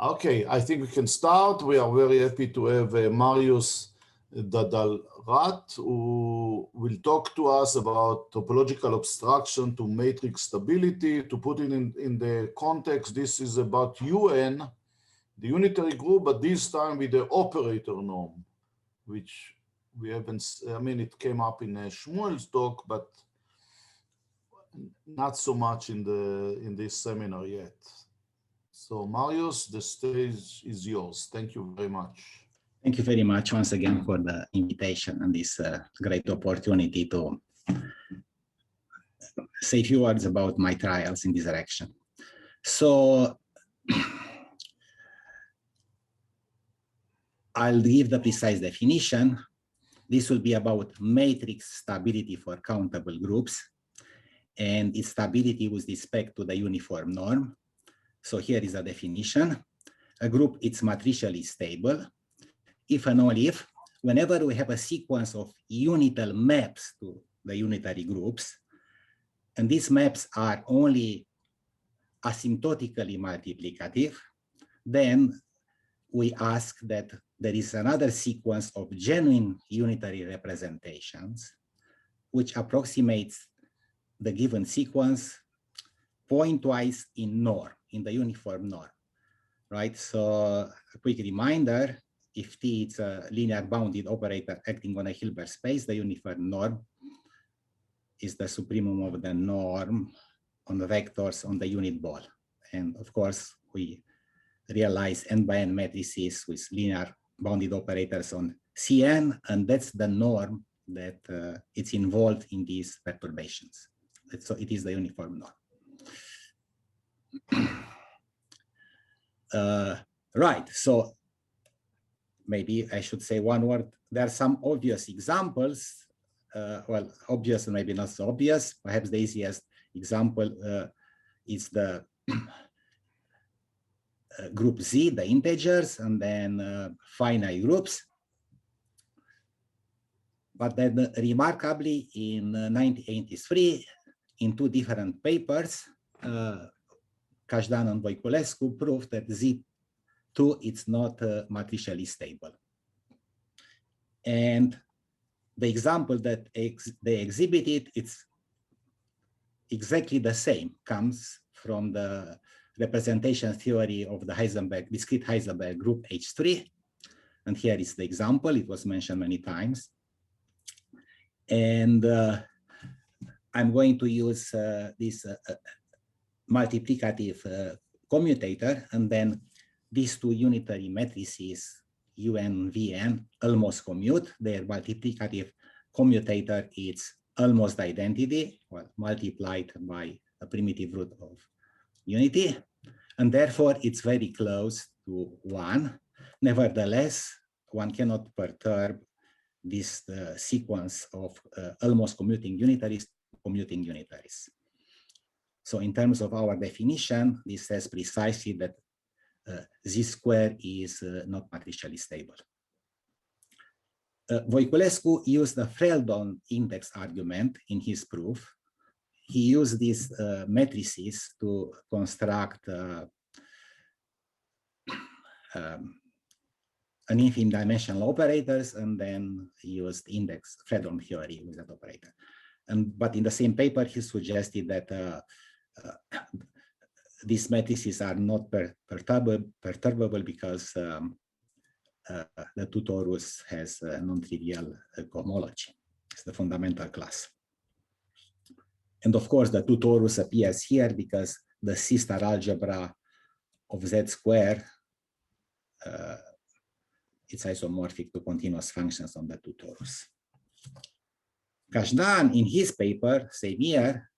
Okay, I think we can start. We are very happy to have Marius Dadarlat, who will talk to us about topological obstruction to matrix stability. To put it in the context, this is about UN, the unitary group, but this time with the operator norm, which we haven't, I mean, it came up in Shmuel's talk, but not so much in this seminar yet. So Marius, the stage is yours. Thank you very much. Thank you very much once again for the invitation and this great opportunity to say a few words about my trials in this direction. So I'll give the precise definition. This will be about matrix stability for countable groups and its stability with respect to the uniform norm. So here is a definition. A group is matricially stable if and only if, whenever we have a sequence of unital maps to the unitary groups, and these maps are only asymptotically multiplicative, then we ask that there is another sequence of genuine unitary representations which approximates the given sequence pointwise in norm, in the uniform norm, right? So a quick reminder, if T is a linear bounded operator acting on a Hilbert space, the uniform norm is the supremum of the norm on the vectors on the unit ball. And of course, we realize n by n matrices with linear bounded operators on Cn, and that's the norm that it's involved in these perturbations. So it is the uniform norm. Right, so maybe I should say one word. There are some obvious examples, well, obvious and maybe not so obvious. Perhaps the easiest example is the group Z, the integers, and then finite groups. But then remarkably, in 1983, in two different papers, Kashdan and Voiculescu proved that Z2 is not matricially stable. And the example that they exhibited, it's exactly the same, comes from the representation theory of the Heisenberg, discrete Heisenberg group H3. And here is the example, it was mentioned many times. And I'm going to use this multiplicative commutator, and then these two unitary matrices, UN, VN, almost commute. Their multiplicative commutator is almost identity, well, multiplied by a primitive root of unity, and therefore it's very close to 1. Nevertheless, one cannot perturb this sequence of almost commuting unitaries. So in terms of our definition, this says precisely that Z square is not matricially stable. Voiculescu used the Freldon index argument in his proof. He used these matrices to construct an infinite dimensional operators, and then he used index Freldon theory with that operator. But in the same paper, he suggested that these matrices are not perturbable because the two torus has a non-trivial cohomology. It's the fundamental class. And of course, the two torus appears here because the C-star algebra of Z square, it's isomorphic to continuous functions on the two torus. Kashdan, in his paper, same year,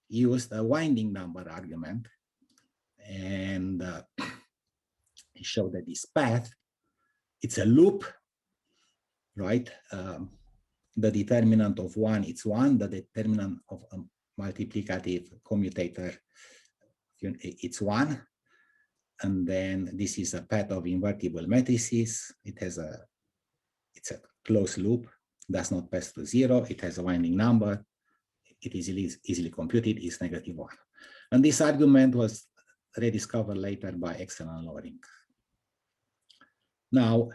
used a winding number argument, and he showed that this path, it's a loop, right? The determinant of 1, it's 1. The determinant of a multiplicative commutator, it's 1. And then this is a path of invertible matrices. It's a closed loop, does not pass to 0. It has a winding number. It is easily computed, is -1. And this argument was rediscovered later by Excel and Loring Now,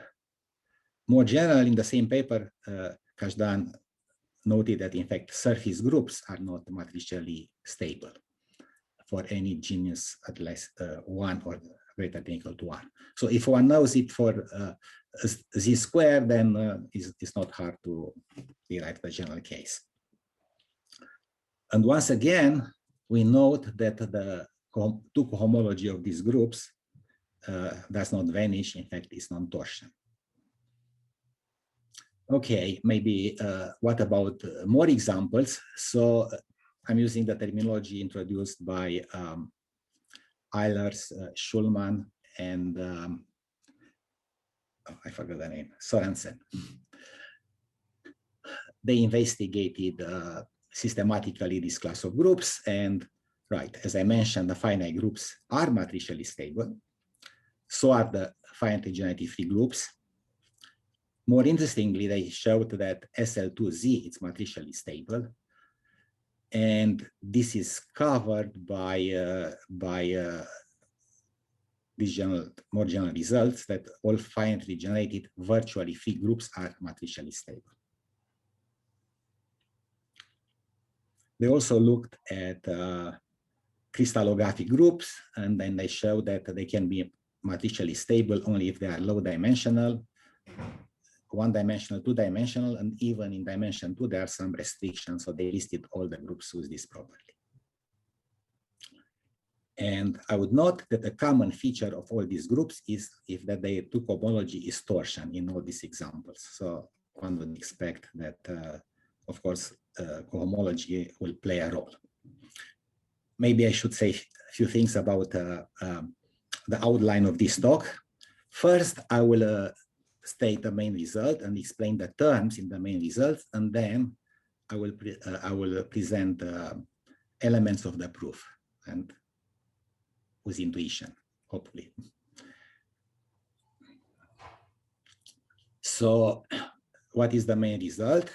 more general, in the same paper, Kashdan noted that in fact surface groups are not matricially stable for any genus at least 1 or greater than equal to 1. So if one knows it for z squared, then it's not hard to derive the general case. And once again, we note that the two cohomology of these groups does not vanish. In fact, it's non-torsion. Okay, maybe what about more examples? So I'm using the terminology introduced by Eilers, Schulman, and I forgot the name, Sorensen. They investigated systematically this class of groups, and right, as I mentioned, the finite groups are matricially stable. So are the finitely generated free groups. More interestingly, they showed that SL2Z is matricially stable, and this is covered by these more general results that all finitely generated virtually free groups are matricially stable. They also looked at crystallographic groups, and then they showed that they can be matricially stable only if they are low dimensional, one-dimensional, two-dimensional, and even in dimension 2, there are some restrictions. So they listed all the groups with this property. And I would note that a common feature of all these groups is if that their two cohomology is torsion in all these examples. So one would expect that, of course, cohomology will play a role. Maybe I should say a few things about the outline of this talk. First, I will state the main result and explain the terms in the main result, and then I will present elements of the proof and with intuition, hopefully. So, what is the main result?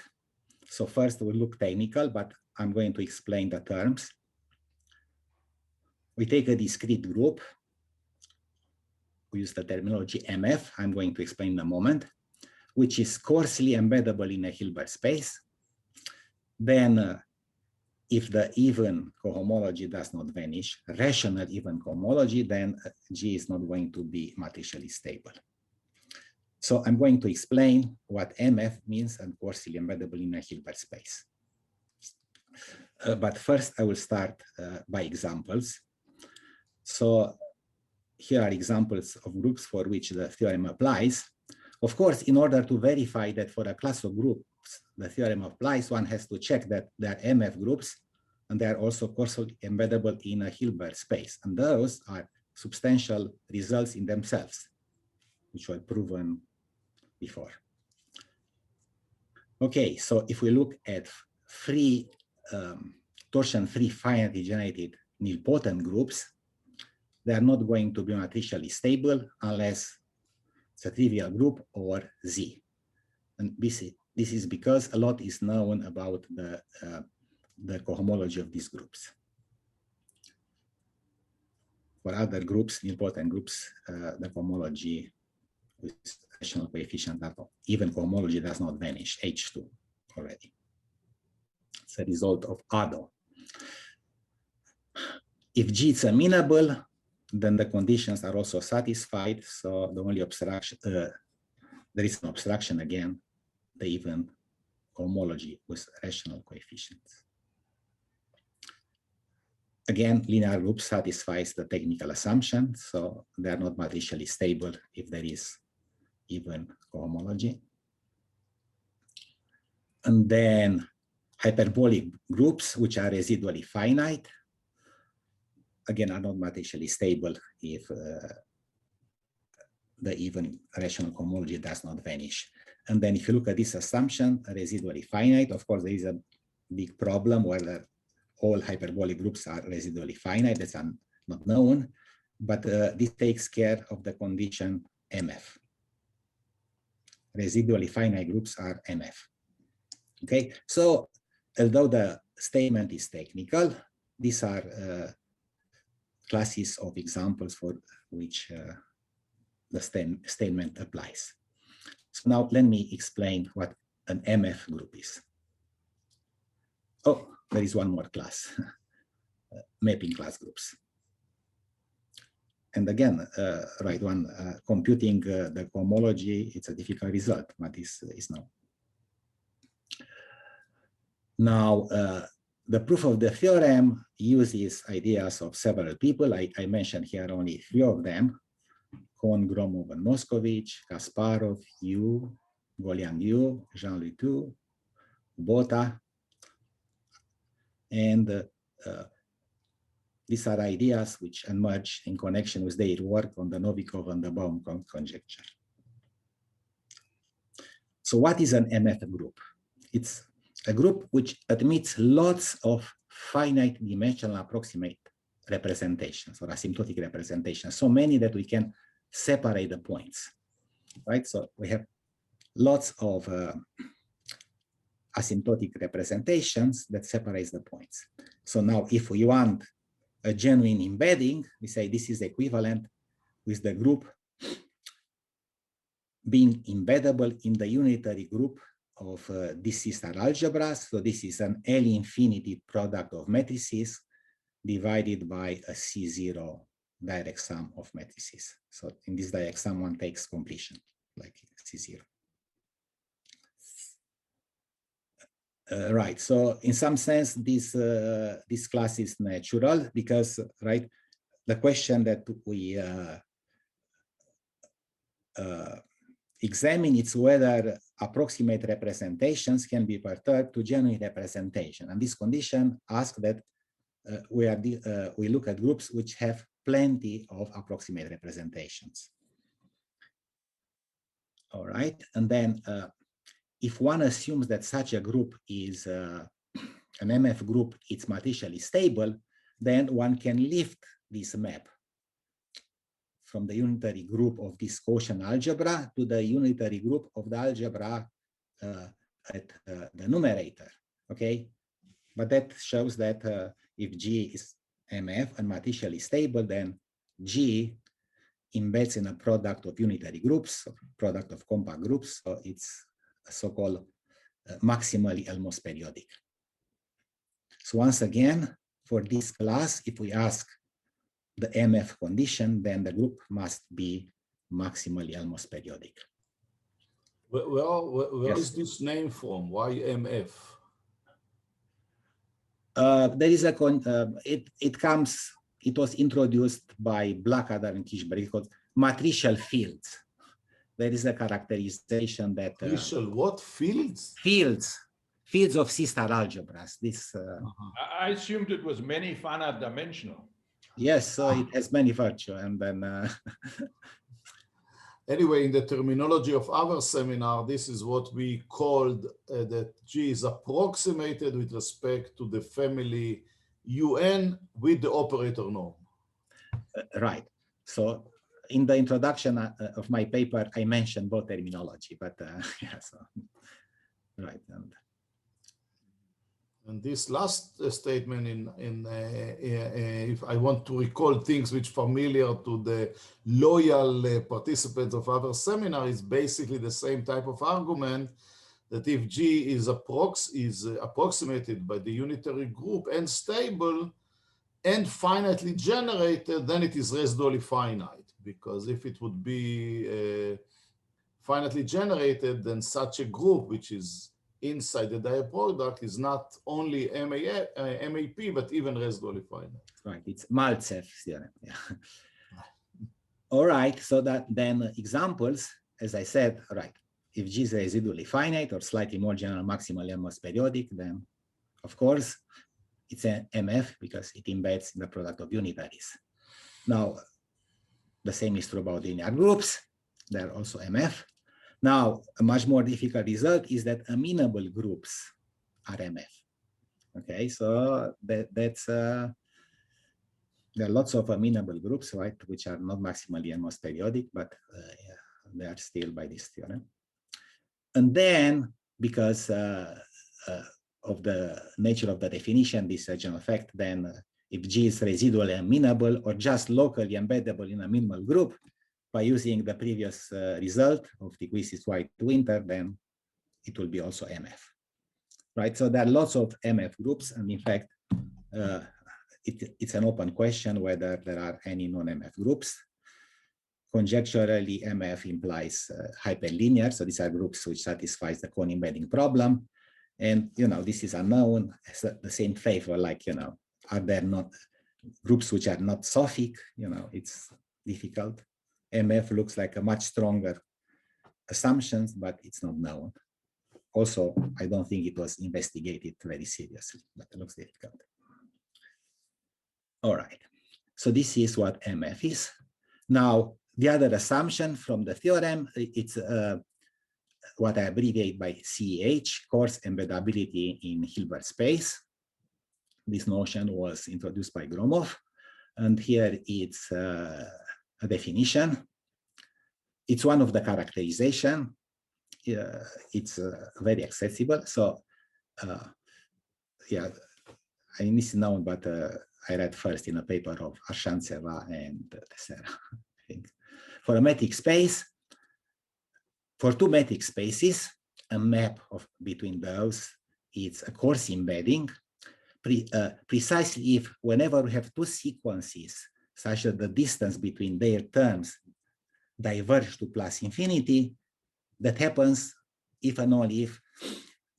So first we'll look technical, but I'm going to explain the terms. We take a discrete group. We use the terminology MF, I'm going to explain in a moment, which is coarsely embeddable in a Hilbert space. Then if the even cohomology does not vanish, rational even cohomology, then G is not going to be matricially stable. So I'm going to explain what MF means and coarsely embeddable in a Hilbert space. But first I will start by examples. So here are examples of groups for which the theorem applies. Of course, in order to verify that for a class of groups the theorem applies, one has to check that they are MF groups and they are also coarsely embeddable in a Hilbert space. And those are substantial results in themselves, which were proven before. Okay, so if we look at free, torsion-free finitely generated nilpotent groups, they are not going to be matricially stable unless it's a trivial group or Z. And this is because a lot is known about the cohomology of these groups. For other groups, nilpotent groups, the cohomology with rational coefficient, even cohomology does not vanish, H2 already. It's a result of ADO. If G is amenable, then the conditions are also satisfied. So the only obstruction, there is an obstruction again, the even cohomology with rational coefficients. Again, linear group satisfies the technical assumption, so they are not matricially stable if there is even cohomology. And then hyperbolic groups, which are residually finite, again, are not matricially stable if the even rational cohomology does not vanish. And then if you look at this assumption, residually finite, of course, there is a big problem whether all hyperbolic groups are residually finite. That's not known, but this takes care of the condition MF. Residually finite groups are MF. Okay, so although the statement is technical, these are classes of examples for which the statement applies. So now let me explain what an MF group is. Oh, there is one more class, mapping class groups. And again, right one, computing the cohomology, it's a difficult result, but this is now. Now, the proof of the theorem uses ideas of several people. I mentioned here only 3 of them: Kohn, Gromov, and Moscovich, Kasparov, Yu, Goliang Yu, Jean-Louis Tu, Bota. And these are ideas which emerge in connection with their work on the Novikov and the Baum conjecture. So what is an MF group? It's a group which admits lots of finite dimensional approximate representations or asymptotic representations, so many that we can separate the points, right? So we have lots of asymptotic representations that separates the points. So now if we want a genuine embedding, we say this is equivalent with the group being embeddable in the unitary group of DC star algebras. So this is an L infinity product of matrices divided by a C0 direct sum of matrices. So in this direct sum, one takes completion, like C0. Right. So in some sense, this class is natural because, right, the question that we examine is whether approximate representations can be perturbed to genuine representation. And this condition asks that we look at groups which have plenty of approximate representations. All right. And then if one assumes that such a group is an MF group, it's matricially stable, then one can lift this map from the unitary group of this quotient algebra to the unitary group of the algebra at the numerator, okay? But that shows that if G is MF and matricially stable, then G embeds in a product of unitary groups, product of compact groups, so it's a so-called maximally almost periodic. So once again, for this class, if we ask the MF condition, then the group must be maximally almost periodic. Well, where Yes. is this name from? Why MF? There is a it was introduced by Blackadder and Kirchberg called matricial fields. There is a characterization that Matricial what fields? Fields of C-star algebras. This I assumed it was many finite dimensional. yes, so it has many virtues, and then anyway, in the terminology of our seminar, this is what we called that G is approximated with respect to the family UN with the operator norm. Right. So in the introduction of my paper, I mentioned both terminology, but yeah, so right. And this last statement if I want to recall things which familiar to the loyal participants of our seminar, is basically the same type of argument that if G is approximated by the unitary group and stable and finitely generated, then it is residually finite. Because if it would be finitely generated, then such a group, which is inside the diaproduct, is not only MAP, but even residually finite. Right, it's Maltsev theorem. Yeah. All right, so that then examples, as I said, right, if G is residually finite or slightly more general maximally almost periodic, then of course it's an MF because it embeds in the product of unitaries. Now, the same is true about linear groups. They're also MF. Now, a much more difficult result is that amenable groups are MF. Okay, so that's there are lots of amenable groups, right, which are not maximally almost periodic, but yeah, they are still by this theorem. And then, because of the nature of the definition, this general fact, then if G is residually amenable or just locally embeddable in a minimal group, by using the previous result of the quiz is white winter, then it will be also MF, right? So there are lots of MF groups, and in fact, it's an open question whether there are any non-MF groups. Conjecturally, MF implies hyperlinear, so these are groups which satisfies the cone embedding problem. And, this is unknown, the same favor, like, are there not groups which are not Sophic? It's difficult. MF looks like a much stronger assumptions, but it's not known. Also, I don't think it was investigated very seriously, but it looks difficult. All right, so this is what MF is. Now, the other assumption from the theorem, it's what I abbreviate by CEH, coarse embeddability in Hilbert space. This notion was introduced by Gromov, and here it's a definition. It's one of the characterization. It's very accessible. So, yeah, I mean, this is known, but I read first in a paper of Arshantseva and Tessera, I think. For a metric space, for two metric spaces, a map between those, it's a coarse embedding, precisely if whenever we have two sequences, such that the distance between their terms diverge to plus infinity, that happens if and only if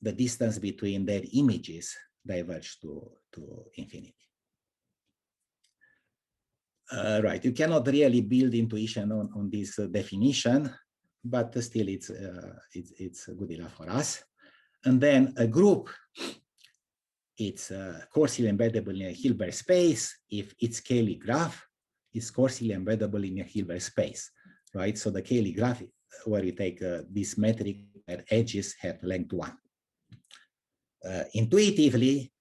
the distance between their images diverge to infinity. Right, you cannot really build intuition on this definition, but still it's good enough for us. And then a group, it's coarsely embeddable in a Hilbert space if its Cayley graph is coarsely embeddable in a Hilbert space, right? So the Cayley graph, where you take this metric where edges have length 1. Intuitively,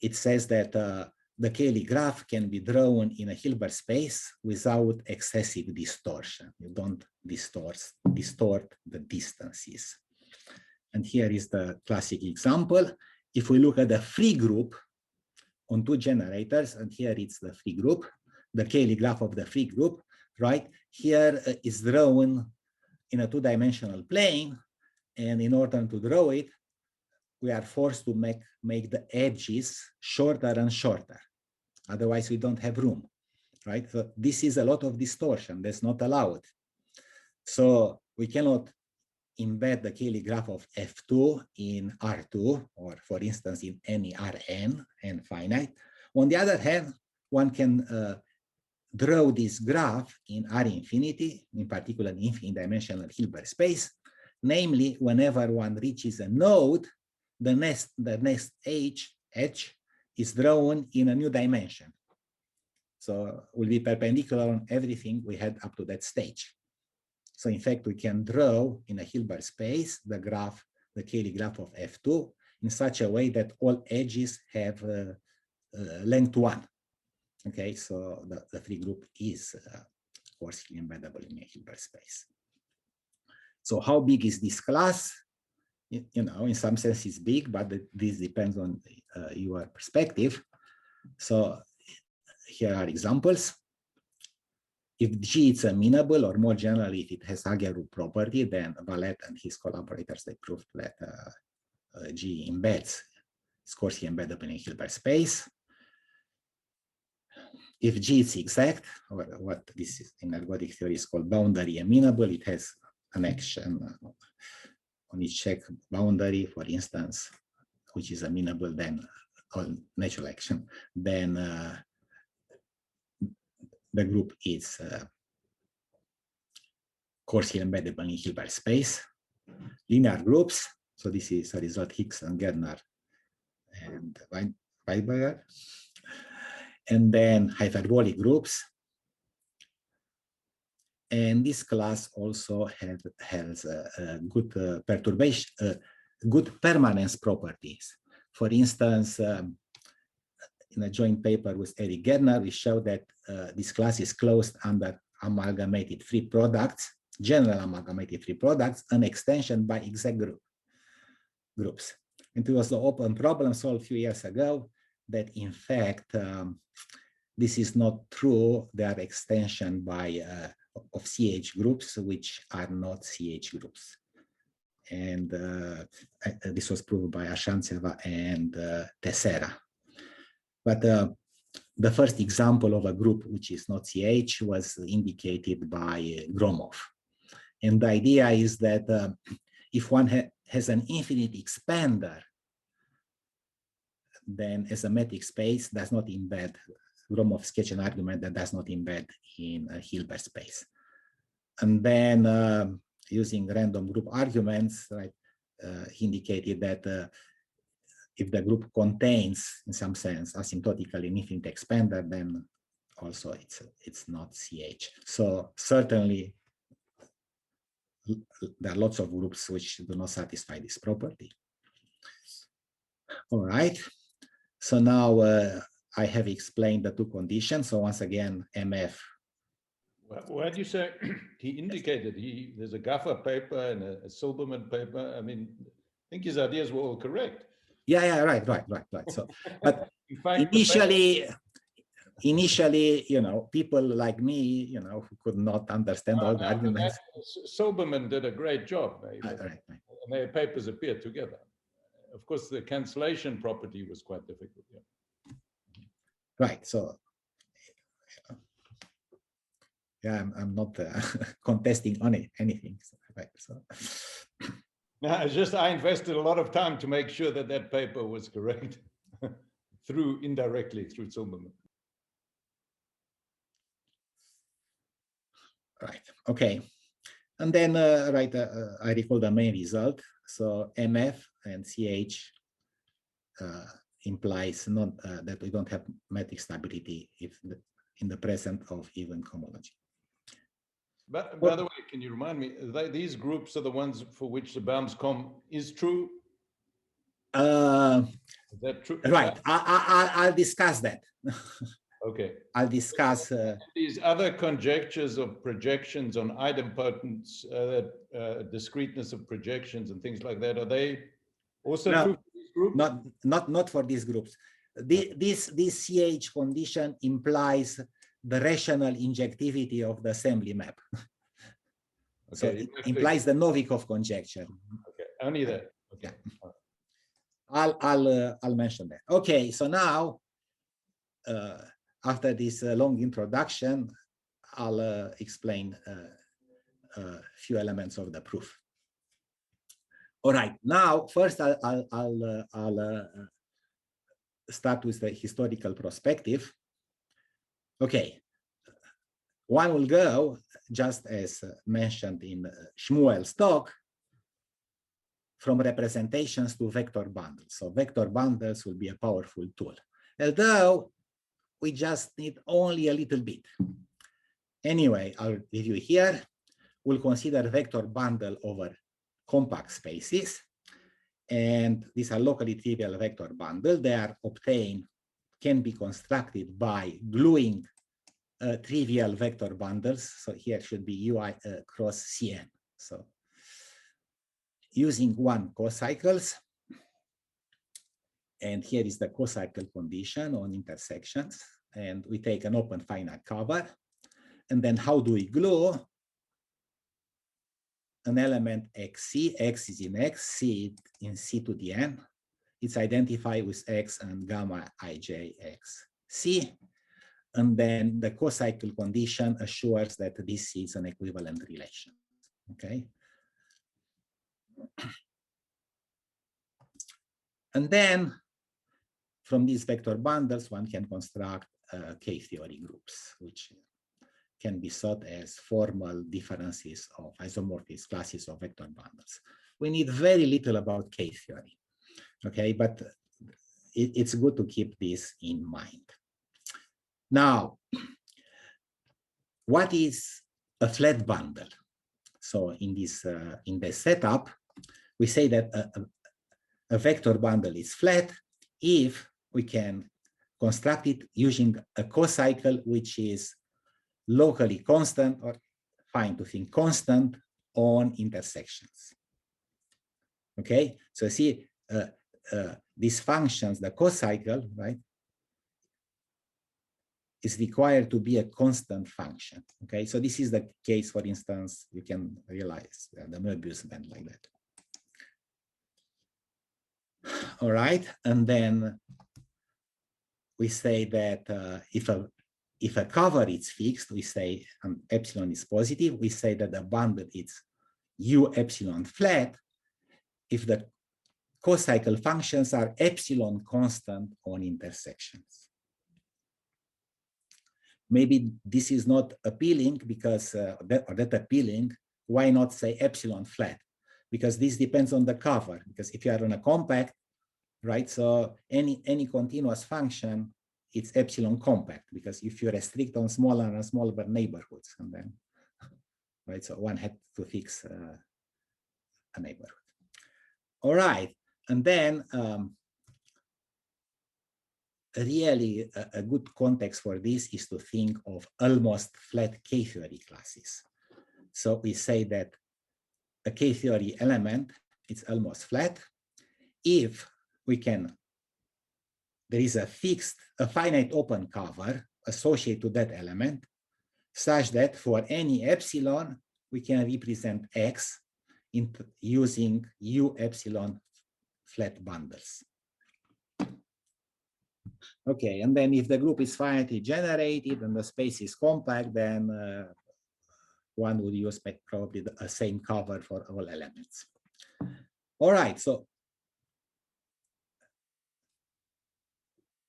it says that the Cayley graph can be drawn in a Hilbert space without excessive distortion. You don't distort the distances. And here is the classic example. If we look at the free group on two generators, and here it's the free group, the Cayley graph of the free group, right? Here is drawn in a two-dimensional plane, and in order to draw it, we are forced to make the edges shorter and shorter. Otherwise, we don't have room, right? So this is a lot of distortion that's not allowed. So we cannot embed the Cayley graph of F2 in R2, or for instance, in any Rn, n finite. On the other hand, one can draw this graph in R infinity, in particular in infinite dimensional Hilbert space. Namely, whenever one reaches a node, the next edge is drawn in a new dimension. So will be perpendicular on everything we had up to that stage. So in fact, we can draw in a Hilbert space the graph, the Cayley graph of F2 in such a way that all edges have length 1. Okay, so the free group is coarsely embeddable in a Hilbert space. So how big is this class? In some sense it's big, but this depends on your perspective. So here are examples. If G is amenable, or more generally, if it has Aguerre property, then Valette and his collaborators, they proved that G embeds, is coarsely embeddable in a Hilbert space. If G is exact, or what this is in ergodic theory is called boundary amenable, it has an action on each check boundary, for instance, which is amenable, then on natural action, then the group is coarsely embeddable in Hilbert space. Linear groups, so this is a result Hicks and Gerdner and Weisberger. And then hyperbolic groups. And this class also has good perturbation, good permanence properties. For instance, in a joint paper with Eric Gerdner, we showed that this class is closed under amalgamated free products, general amalgamated free products, an extension by exact groups. And it was the open problem solved a few years ago that in fact, this is not true. They are extension by of CH groups which are not CH groups. And this was proved by Ashantseva and Tessera. But the first example of a group which is not CH was indicated by Gromov. And the idea is that if one has an infinite expander, then as a metric space does not embed, Gromov sketched an argument that does not embed in a Hilbert space. And then using random group arguments, right, he indicated that if the group contains, in some sense, asymptotically an infinite expander, then also it's not CH. So certainly there are lots of groups which do not satisfy this property. All right. So now I have explained the two conditions. So once again, MF. Why do you say he indicated there's a Gaffer paper and a Silberman paper? I mean, I think his ideas were all correct. Yeah, right. So, but fact, initially, you know, people like me, you know, who could not understand all the arguments. Silberman did a great job. Right. And their papers appeared together. Of course, the cancellation property was quite difficult. Yeah. Right. So, yeah, I'm not contesting on it, anything. Right. So. No, it's just I invested a lot of time to make sure that that paper was correct indirectly through Silberman. Right. Okay. And then, I recall the main result. So MF and CH implies not that we don't have metric stability if in the presence of even homology. But by the way, can you remind me, these groups are the ones for which the Baum's-Com is true? Is that true? Right. I'll discuss that. Okay. I'll discuss these other conjectures of projections on idempotence, discreteness of projections and things like that. Are they also true for these groups? Not for these groups. This CH condition implies the rational injectivity of the assembly map. Okay, so it implies the Novikov conjecture. Okay, only that. Okay. Yeah. I'll mention that. Okay, so now after this long introduction, I'll explain a few elements of the proof. All right, now first I'll start with the historical perspective. Okay, one will go, just as mentioned in Shmuel's talk, from representations to vector bundles. So vector bundles will be a powerful tool, although we just need only a little bit. Anyway, I'll review here. We'll consider vector bundle over compact spaces. And these are locally trivial vector bundles. They are obtained, can be constructed by gluing trivial vector bundles. So here should be UI cross Cn. So using one cocycles. And here is the cocycle condition on intersections. And we take an open finite cover. And then how do we glue an element xc? X is in x, c in c to the n. It's identified with x and gamma ij x c. And then the cocycle condition assures that this is an equivalent relation. Okay. And then from these vector bundles, one can construct K-theory groups, which can be thought as formal differences of isomorphic classes of vector bundles. We need very little about K-theory, okay? But it's good to keep this in mind. Now, what is a flat bundle? So in this setup, we say that a vector bundle is flat if we can construct it using a cocycle which is locally constant, or fine to think constant, on intersections. Okay, so see these functions, the cocycle, right, is required to be a constant function. Okay, so this is the case, for instance, you can realize the Möbius band like that. All right, and then we say that if a cover is fixed, we say epsilon is positive. We say that the bundle is u epsilon flat if the co-cycle functions are epsilon constant on intersections. Maybe this is not appealing because that appealing. Why not say epsilon flat? Because this depends on the cover. Because if you are on a compact, right? So any continuous function, it's epsilon compact. Because if you restrict on smaller and smaller neighborhoods, and then right, so one had to fix a neighborhood. All right, and then. Really, a good context for this is to think of almost flat K-theory classes. So we say that a K-theory element is almost flat if we can, there is a finite open cover associated to that element, such that for any epsilon, we can represent X using U epsilon flat bundles. Okay, and then if the group is finitely generated and the space is compact, then one would use probably the same cover for all elements. All right, so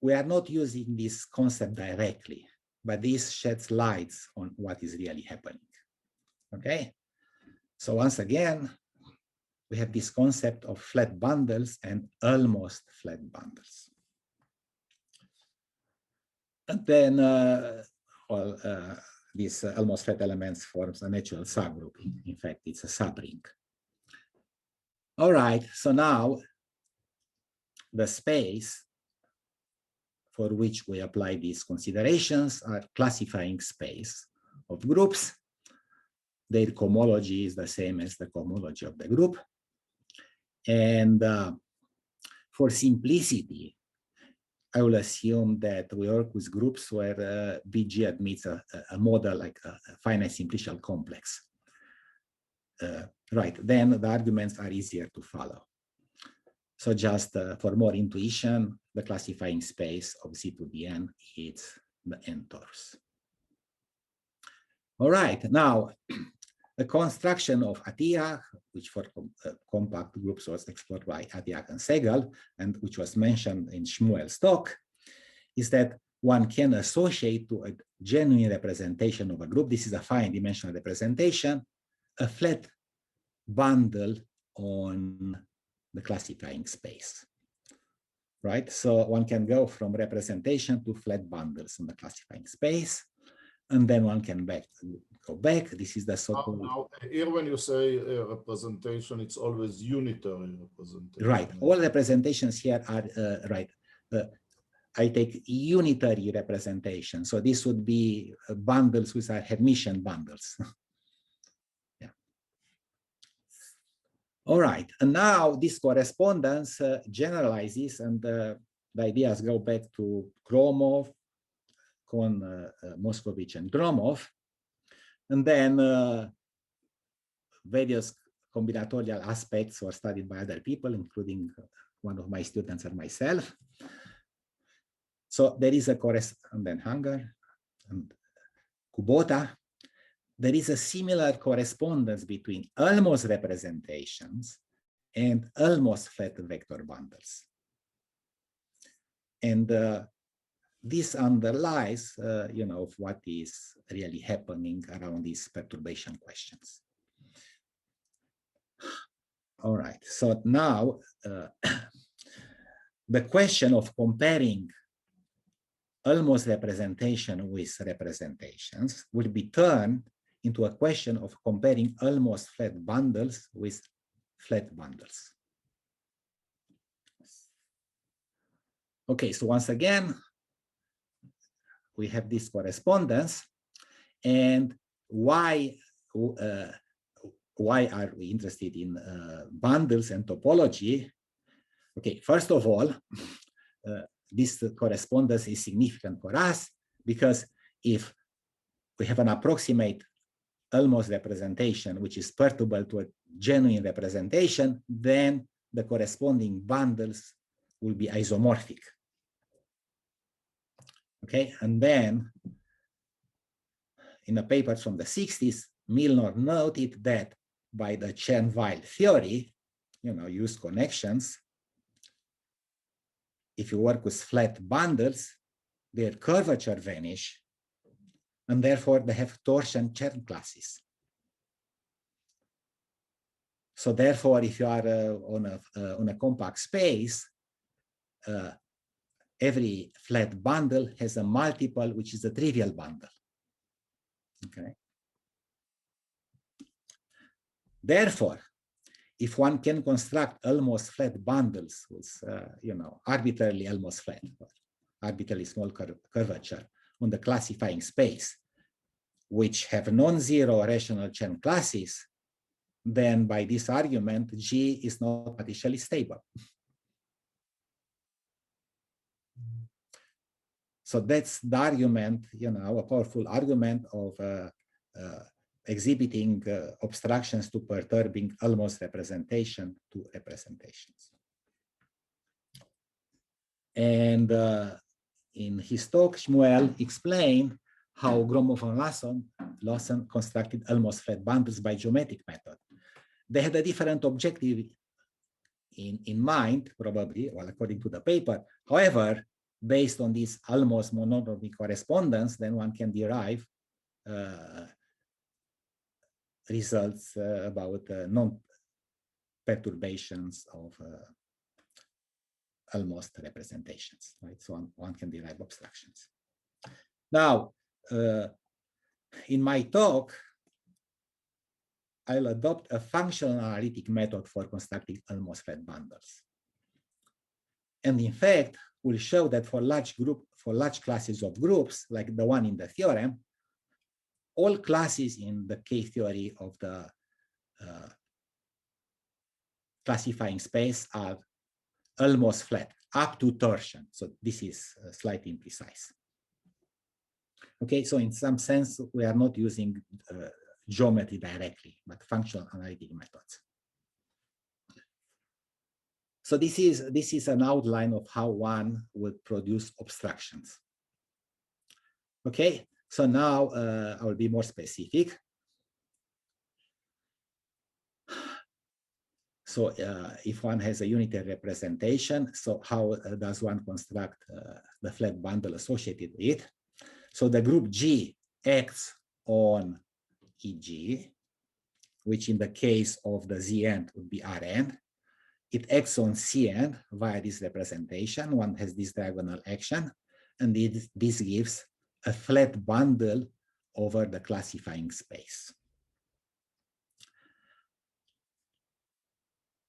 we are not using this concept directly, but this sheds light on what is really happening. Okay, so once again, we have this concept of flat bundles and almost flat bundles. And then these almost flat elements forms a natural subgroup. In fact, it's a subring. All right, so now the space for which we apply these considerations are classifying space of groups. Their cohomology is the same as the cohomology of the group. And for simplicity, I will assume that we work with groups where BG admits a model like a finite simplicial complex. Right, then the arguments are easier to follow. So just for more intuition, the classifying space of Z to the N is the N-torus. All right, now the construction of Atiyah, which for compact groups was explored by Atiyah and Segal, and which was mentioned in Shmuel's talk, is that one can associate to a genuine representation of a group. This is a finite dimensional representation, a flat bundle on the classifying space, right? So one can go from representation to flat bundles in the classifying space, and then one can go back. This is the so-called. Now, here when you say representation, it's always unitary representation. Right. All representations here are right. I take unitary representation. So this would be bundles which are Hermitian bundles. Yeah. All right. And now this correspondence generalizes, and the ideas go back to Gromov, Kohn, Moscovich, and Gromov. And then various combinatorial aspects were studied by other people, including one of my students and myself. So there is a correspondence, and then Hanger and Kubota. There is a similar correspondence between almost representations and almost flat vector bundles. And this underlies, what is really happening around these perturbation questions. All right, so now the question of comparing almost representation with representations will be turned into a question of comparing almost flat bundles with flat bundles. Okay, so once again, we have this correspondence, and why are we interested in bundles and topology? Okay, first of all, this correspondence is significant for us because if we have an approximate almost representation, which is perturbable to a genuine representation, then the corresponding bundles will be isomorphic. Okay, and then in a paper from the 60s, Milnor noted that by the Chern-Weil theory, use connections, if you work with flat bundles, their curvature vanish, and therefore they have torsion Chern classes. So therefore, if you are on a compact space, every flat bundle has a multiple, which is a trivial bundle. Okay. Therefore, if one can construct almost flat bundles with, arbitrarily almost flat, arbitrarily small curvature on the classifying space, which have non-zero rational Chern classes, then by this argument, G is not partially stable. So that's the argument, a powerful argument of exhibiting obstructions to perturbing almost representation to representations. And in his talk, Shmuel explained how Gromov and Lawson constructed almost flat bundles by geometric method. They had a different objective in mind, probably, well, according to the paper. However, based on this almost monotomic correspondence, then one can derive results about non-perturbations of almost representations, right? So one can derive obstructions. Now, in my talk, I'll adopt a functional analytic method for constructing almost flat bundles. And in fact, we'll show that for large classes of groups, like the one in the theorem, all classes in the K-theory of the classifying space are almost flat, up to torsion. So this is slightly imprecise. Okay, so in some sense, we are not using geometry directly, but functional analytic methods. So this is an outline of how one would produce obstructions. Okay, so now I will be more specific. So if one has a unitary representation, so how does one construct the flat bundle associated with it? So the group G acts on EG, which in the case of the Z end would be Rn. It acts on C end via this representation. One has this diagonal action, and this gives a flat bundle over the classifying space.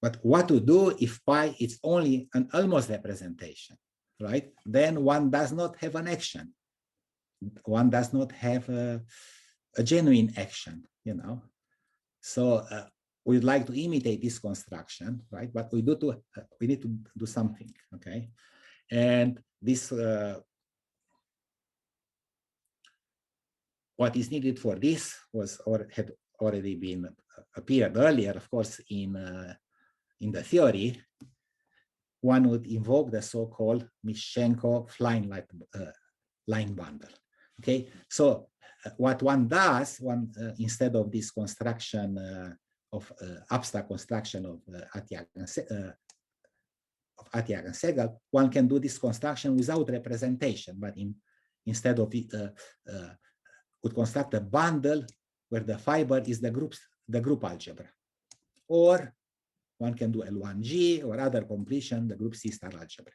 But what to do if pi is only an almost representation, right? Then one does not have an action. One does not have a genuine action, So we'd like to imitate this construction, right? But we need to do something, okay? And this, what is needed for this was or had already been appeared earlier, of course, in the theory. One would invoke the so-called Mischenko-Flein line bundle. Okay, so what one does, instead of this construction of abstract construction of Atiag and Segal, one can do this construction without representation, but instead of it, would construct a bundle where the fiber is the group algebra, or one can do L1G or other completion, the group C star algebra.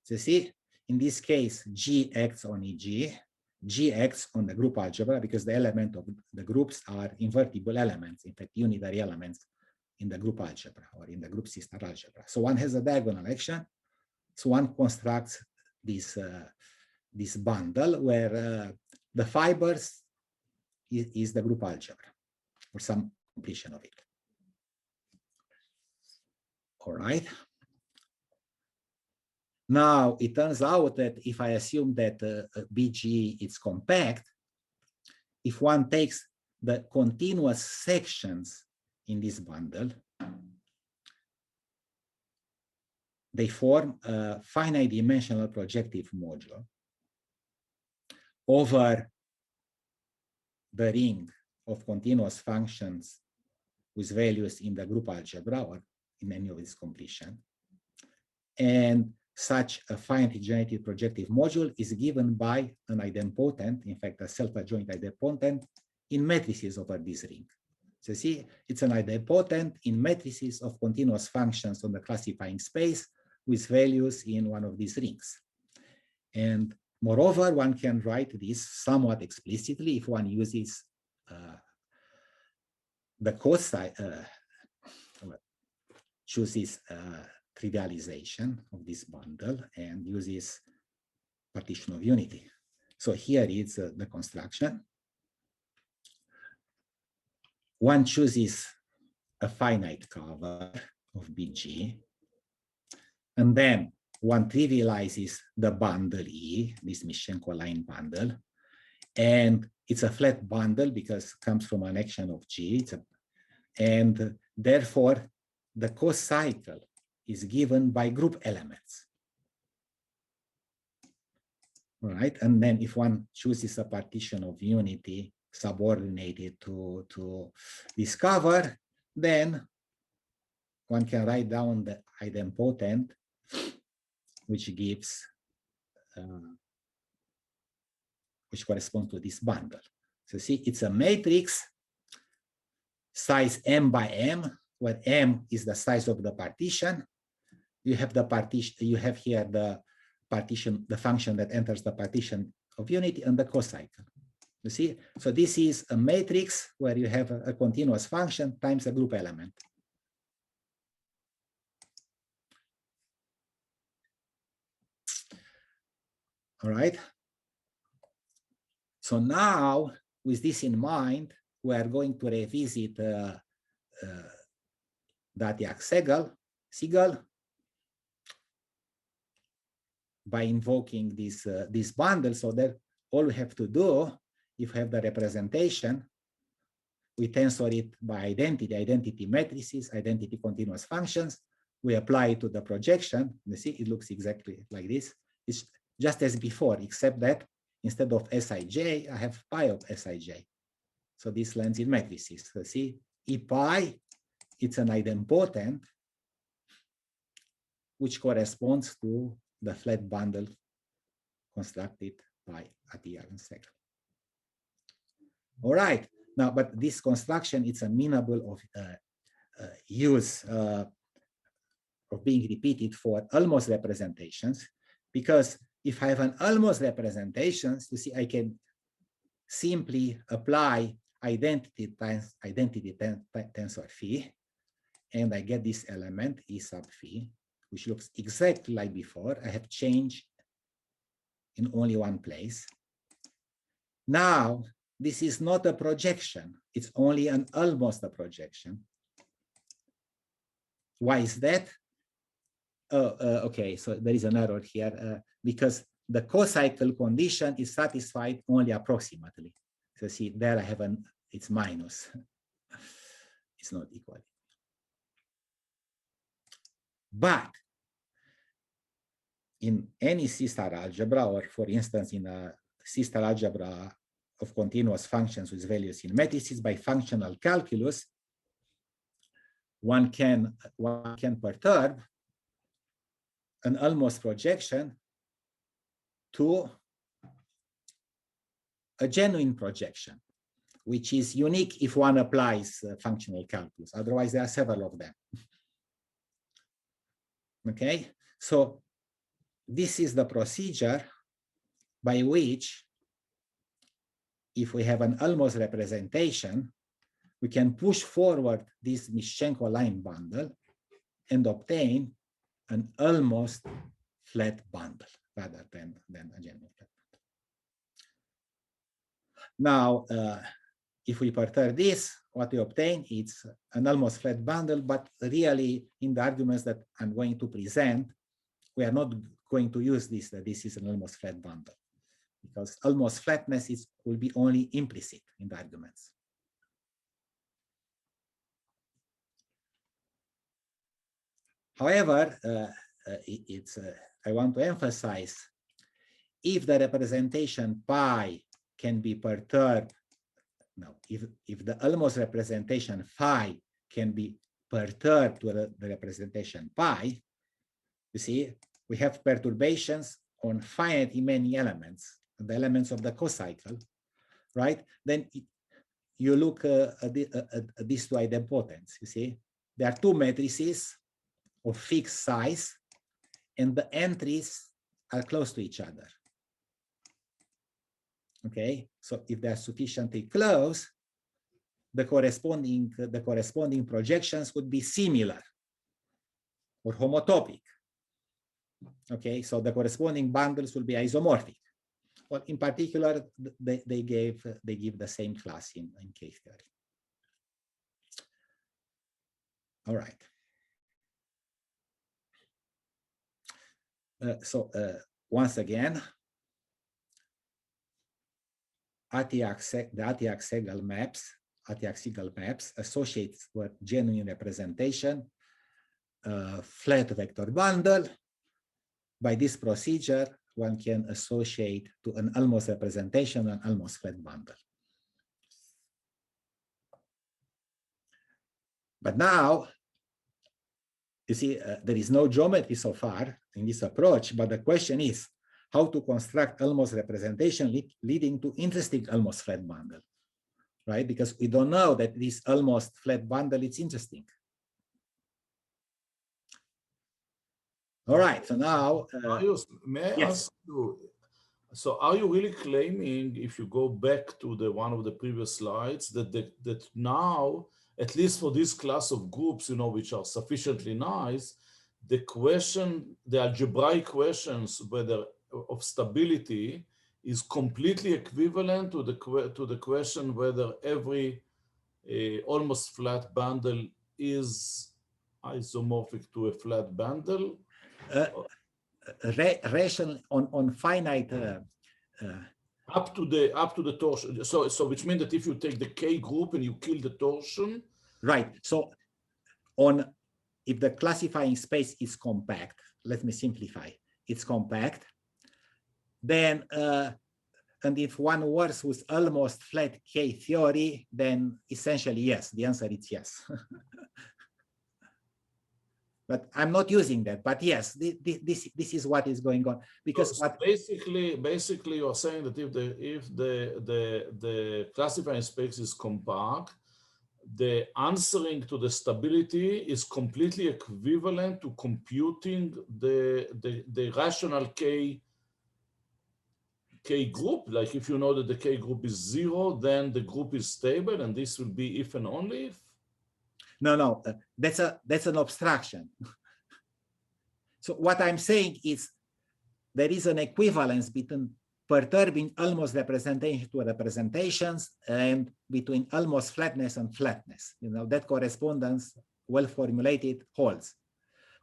So see, in this case, G acts on EG, G acts on the group algebra because the element of the groups are invertible elements, in fact, unitary elements in the group algebra or in the group C star algebra. So one has a diagonal action. So one constructs this bundle where the fibers is the group algebra or some completion of it. All right. Now, it turns out that if I assume that BG is compact, if one takes the continuous sections in this bundle, they form a finite dimensional projective module over the ring of continuous functions with values in the group algebra or in any of its completion. And such a finitely generated projective module is given by an idempotent, in fact, a self-adjoint idempotent in matrices over this ring. So see, it's an idempotent in matrices of continuous functions on the classifying space with values in one of these rings. And moreover, one can write this somewhat explicitly if one uses the cosine, chooses trivialization of this bundle and uses partition of unity. So here is the construction. One chooses a finite cover of BG, and then one trivializes the bundle E, this Mischenko line bundle, and it's a flat bundle because it comes from an action of G, and therefore the co-cycle is given by group elements. All right, and then if one chooses a partition of unity subordinated to this cover, then one can write down the idempotent, which gives, which corresponds to this bundle. So see, it's a matrix size m by m, where m is the size of the partition. You have the partition, you have here the partition, the function that enters the partition of unity and the co-cycle. You see, so this is a matrix where you have a continuous function times a group element. All right. So now, with this in mind, we are going to revisit Datiak-Segal by invoking this bundle. So that all we have to do, if we have the representation, we tensor it by identity matrices, identity continuous functions. We apply it to the projection. You see, it looks exactly like this. It's just as before, except that instead of Sij, I have pi of Sij. So this lands in matrices. So see, E pi, it's an idempotent, which corresponds to the flat bundle constructed by Atiyah and Segal. All right, now, but this construction, it's amenable of use of being repeated for almost representations, because if I have an almost representations, you see, I can simply apply identity times identity tensor phi, and I get this element E sub phi, which looks exactly like before. I have changed in only one place. Now, this is not a projection. It's only an almost a projection. Why is that? Okay, so there is an error here because the co-cycle condition is satisfied only approximately. So see, there I have it's minus. It's not equal. But in any C-star algebra, or for instance, in a C-star algebra of continuous functions with values in matrices by functional calculus, one can perturb an almost projection to a genuine projection, which is unique if one applies functional calculus. Otherwise, there are several of them. Okay, so this is the procedure by which, if we have an almost representation, we can push forward this Mischenko line bundle and obtain an almost flat bundle rather than a genuine flat bundle. Now, if we perturb this, what we obtain is an almost flat bundle, but really in the arguments that I'm going to present, we are not going to use this, that this is an almost flat bundle, because almost flatness will be only implicit in the arguments. However, I want to emphasize, if the representation pi can be perturbed, no, if the almost representation phi can be perturbed to the representation pi, you see, we have perturbations on finitely many elements, the elements of the cocycle, right? Then you look at these two idempotents, you see, there are two matrices of fixed size, and the entries are close to each other. Okay, so if they are sufficiently close, the corresponding projections would be similar or homotopic. Okay, so the corresponding bundles will be isomorphic. Well, in particular, they give the same class in K-theory. All right. Once again, the Atiak-Segal maps associate with genuine representation, flat vector bundle. By this procedure, one can associate to an almost representation an almost flat bundle. But now, you see, there is no geometry so far in this approach, but the question is how to construct almost representation leading to interesting almost flat bundle, right? Because we don't know that this almost flat bundle is interesting. All right, so now... Marius, may I ask you, so are you really claiming, if you go back to one of the previous slides, that now, at least for this class of groups, you know, which are sufficiently nice, the algebraic questions whether of stability is completely equivalent to the question whether every almost flat bundle is isomorphic to a flat bundle? Ration on finite up to the torsion. So which means that if you take the K group and you kill the torsion, right? So if the classifying space is compact, let me simplify. It's compact. Then and if one works with almost flat K theory, then essentially yes. The answer is yes. But I'm not using that. But yes, this is what is going on, because so basically you're saying that if the classifying space is compact, the answering to the stability is completely equivalent to computing the rational K group. Like if you know that the K group is 0, then the group is stable, and this will be if and only if. No, that's an abstraction. So what I'm saying is there is an equivalence between perturbing almost representation to representations and between almost flatness and flatness. You know, that correspondence, well formulated, holds.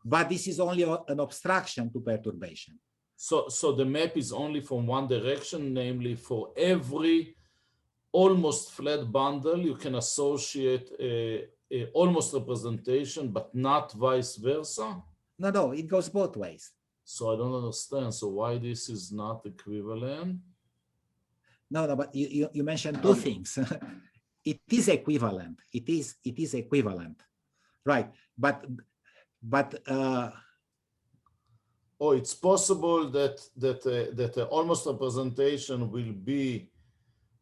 But this is only an abstraction to perturbation. So the map is only from one direction, namely for every almost flat bundle, you can associate a almost representation, but not vice versa? No, it goes both ways. So I don't understand. So why this is not equivalent? No, but you mentioned two things. It is equivalent. It is equivalent, right? But oh, it's possible that the almost representation will be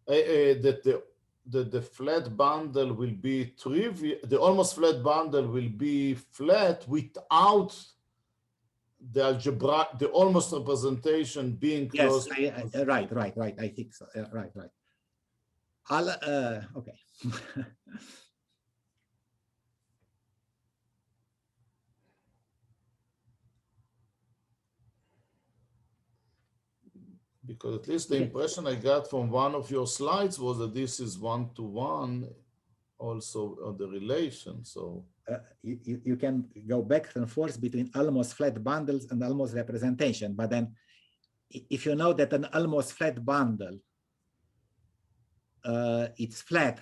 that the flat bundle will be trivial. The almost flat bundle will be flat without the almost representation being close. Yes, right. I think so. Right. Okay. Because at least the impression I got from one of your slides was that this is 1-to-1. also on the relation. So you can go back and forth between almost flat bundles and almost representation. But then if you know that an almost flat bundle, it's flat,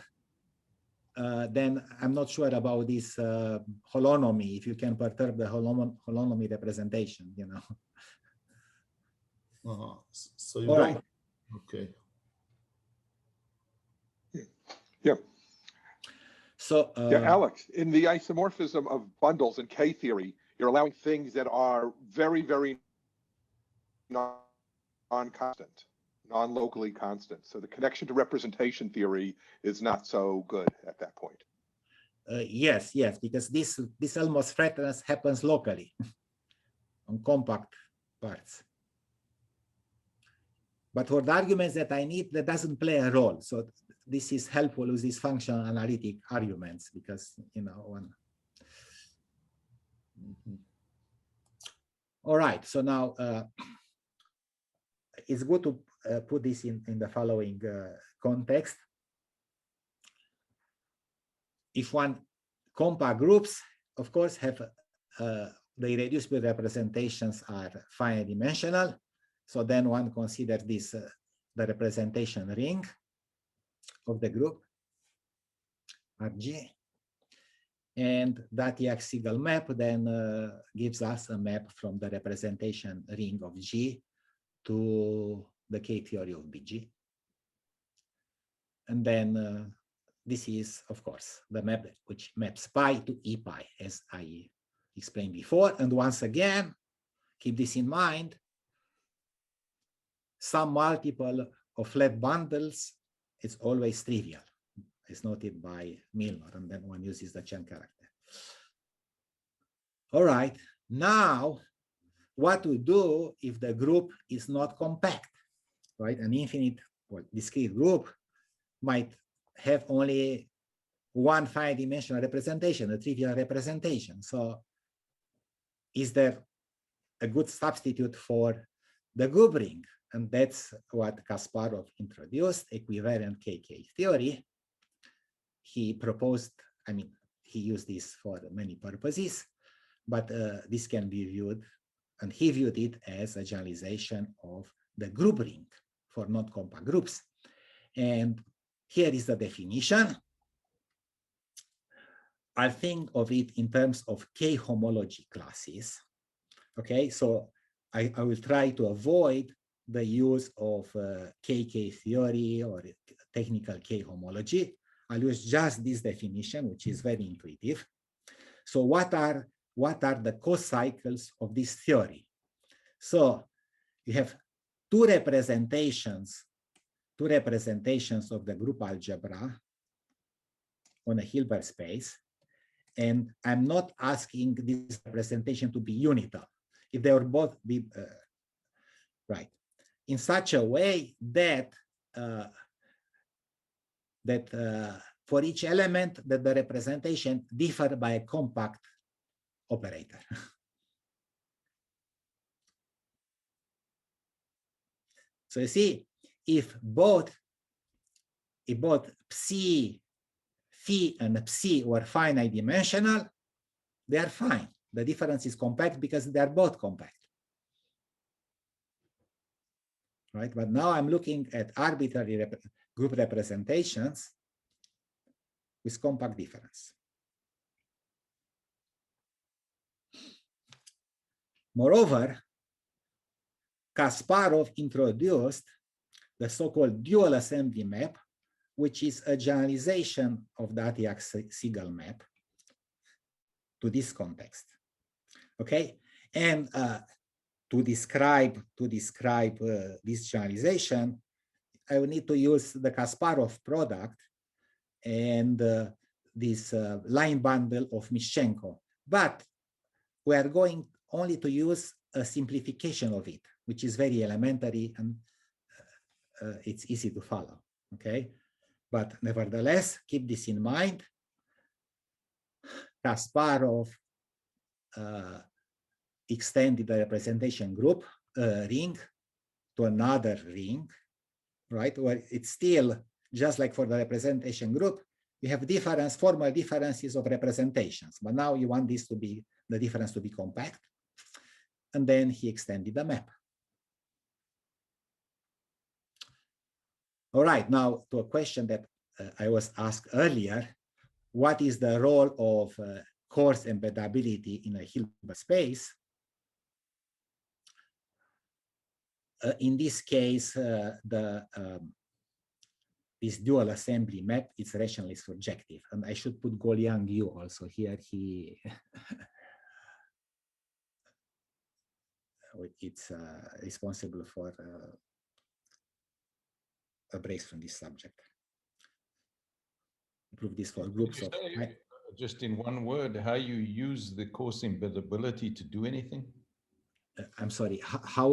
then I'm not sure about this holonomy, if you can perturb the holonomy representation, you know. So you All don't, right. okay. Yeah. So yeah, Alex, in the isomorphism of bundles in K theory, you're allowing things that are very, very non-constant, non-locally constant. So the connection to representation theory is not so good at that point. yes, because this almost flatness happens locally on compact parts. But for the arguments that I need, that doesn't play a role. So this is helpful with these functional analytic arguments because, you know, one. All right, so now it's good to put this in the following context. If one compact groups, of course, have the irreducible representations are finite dimensional. So then one considers this the representation ring of the group Rg, and that X-Siegel map then gives us a map from the representation ring of G to the K theory of BG. And then this is, of course, the map which maps pi to E pi, as I explained before. And once again, keep this in mind, some multiple of flat bundles is always trivial. It's noted by Milnor, and then one uses the Chen character. All right, now what to do if the group is not compact, right? An infinite or discrete group might have only one finite dimensional representation, a trivial representation. So is there a good substitute for the group ring? And that's what Kasparov introduced, equivariant KK theory. He proposed, I mean, he used this for many purposes, but this can be viewed, and he viewed it as a generalization of the group ring for non-compact groups. And here is the definition. I think of it in terms of K homology classes. Okay, so I will try to avoid the use of KK theory or technical K homology. I'll use just this definition, which is very intuitive. So what are the co-cycles of this theory? So you have two representations of the group algebra on a Hilbert space. And I'm not asking this representation to be unital. If they were both be right, in such a way that for each element that the representation differ by a compact operator. So you see, if both psi, phi, and psi were finite dimensional, they are fine. The difference is compact because they are both compact. Right? But now I'm looking at arbitrary group representations with compact difference. Moreover, Kasparov introduced the so-called dual assembly map, which is a generalization of the Atiak-Siegel map to this context. Okay, and to describe this generalization, I will need to use the Kasparov product and this line bundle of Mischenko. But we are going only to use a simplification of it, which is very elementary and it's easy to follow. Okay, but nevertheless, keep this in mind. Kasparov extended the representation group ring to another ring, right? Where it's still just like for the representation group, you have difference, formal differences of representations, but now you want this to be, the difference to be compact. And then he extended the map. All right, now to a question that I was asked earlier, what is the role of coarse embeddability in a Hilbert space? In this case, this dual assembly map is rationally surjective, and I should put Goliang Yu also here. He it's responsible for a breaks from this subject. Prove this for groups of. Just in one word, how you use the coarse embeddability to do anything? I'm sorry, how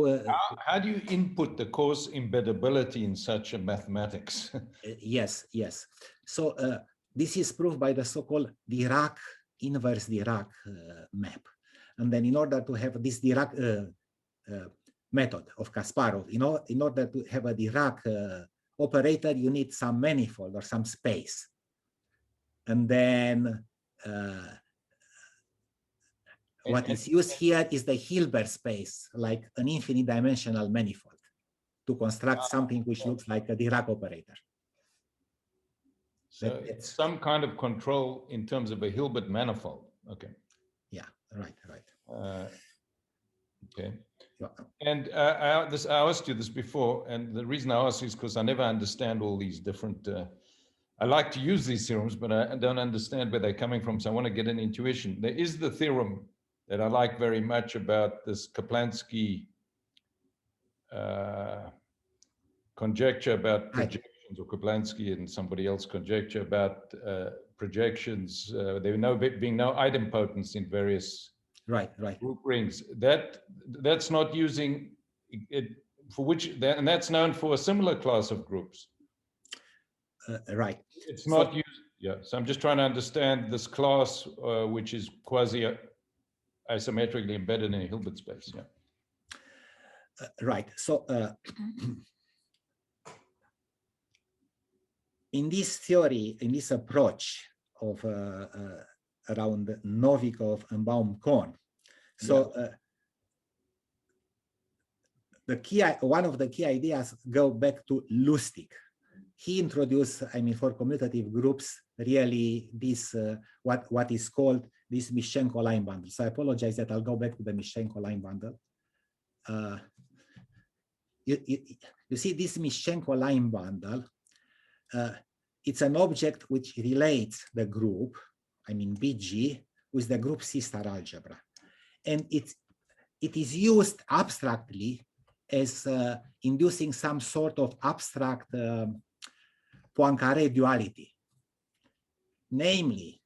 do you input the coarse embeddability in such a mathematics? Yes. So this is proved by the so-called Dirac, inverse Dirac map. And then in order to have this Dirac method of Kasparov, in order to have a Dirac operator, you need some manifold or some space. And then what is used here is the Hilbert space, like an infinite dimensional manifold, to construct something which looks like a Dirac operator. So it's some kind of control in terms of a Hilbert manifold. Okay. Yeah, right. Okay. And I asked you this before, and the reason I asked is because I never understand all these different, I like to use these theorems, but I don't understand where they're coming from, so I want to get an intuition. There is the theorem that I like very much about this Kaplansky conjecture about projections, or Kaplansky and somebody else conjecture about projections. There being no idempotence in various group rings. That's not using it for which, and that's known for a similar class of groups. Right. It's not used. Yeah. So I'm just trying to understand this class, which is quasi isometrically embedded in a Hilbert space. Yeah. Right. So in this theory, in this approach of around Novikov and Baum-Cohn, so one of the key ideas go back to Lustig. He introduced, for commutative groups, really this what is called this Mischenko line bundle. So I apologize that I'll go back to the Mischenko line bundle. You see this Mischenko line bundle. It's an object which relates the group, BG, with the group C-star algebra, and it is used abstractly as inducing some sort of abstract Poincaré duality. Namely,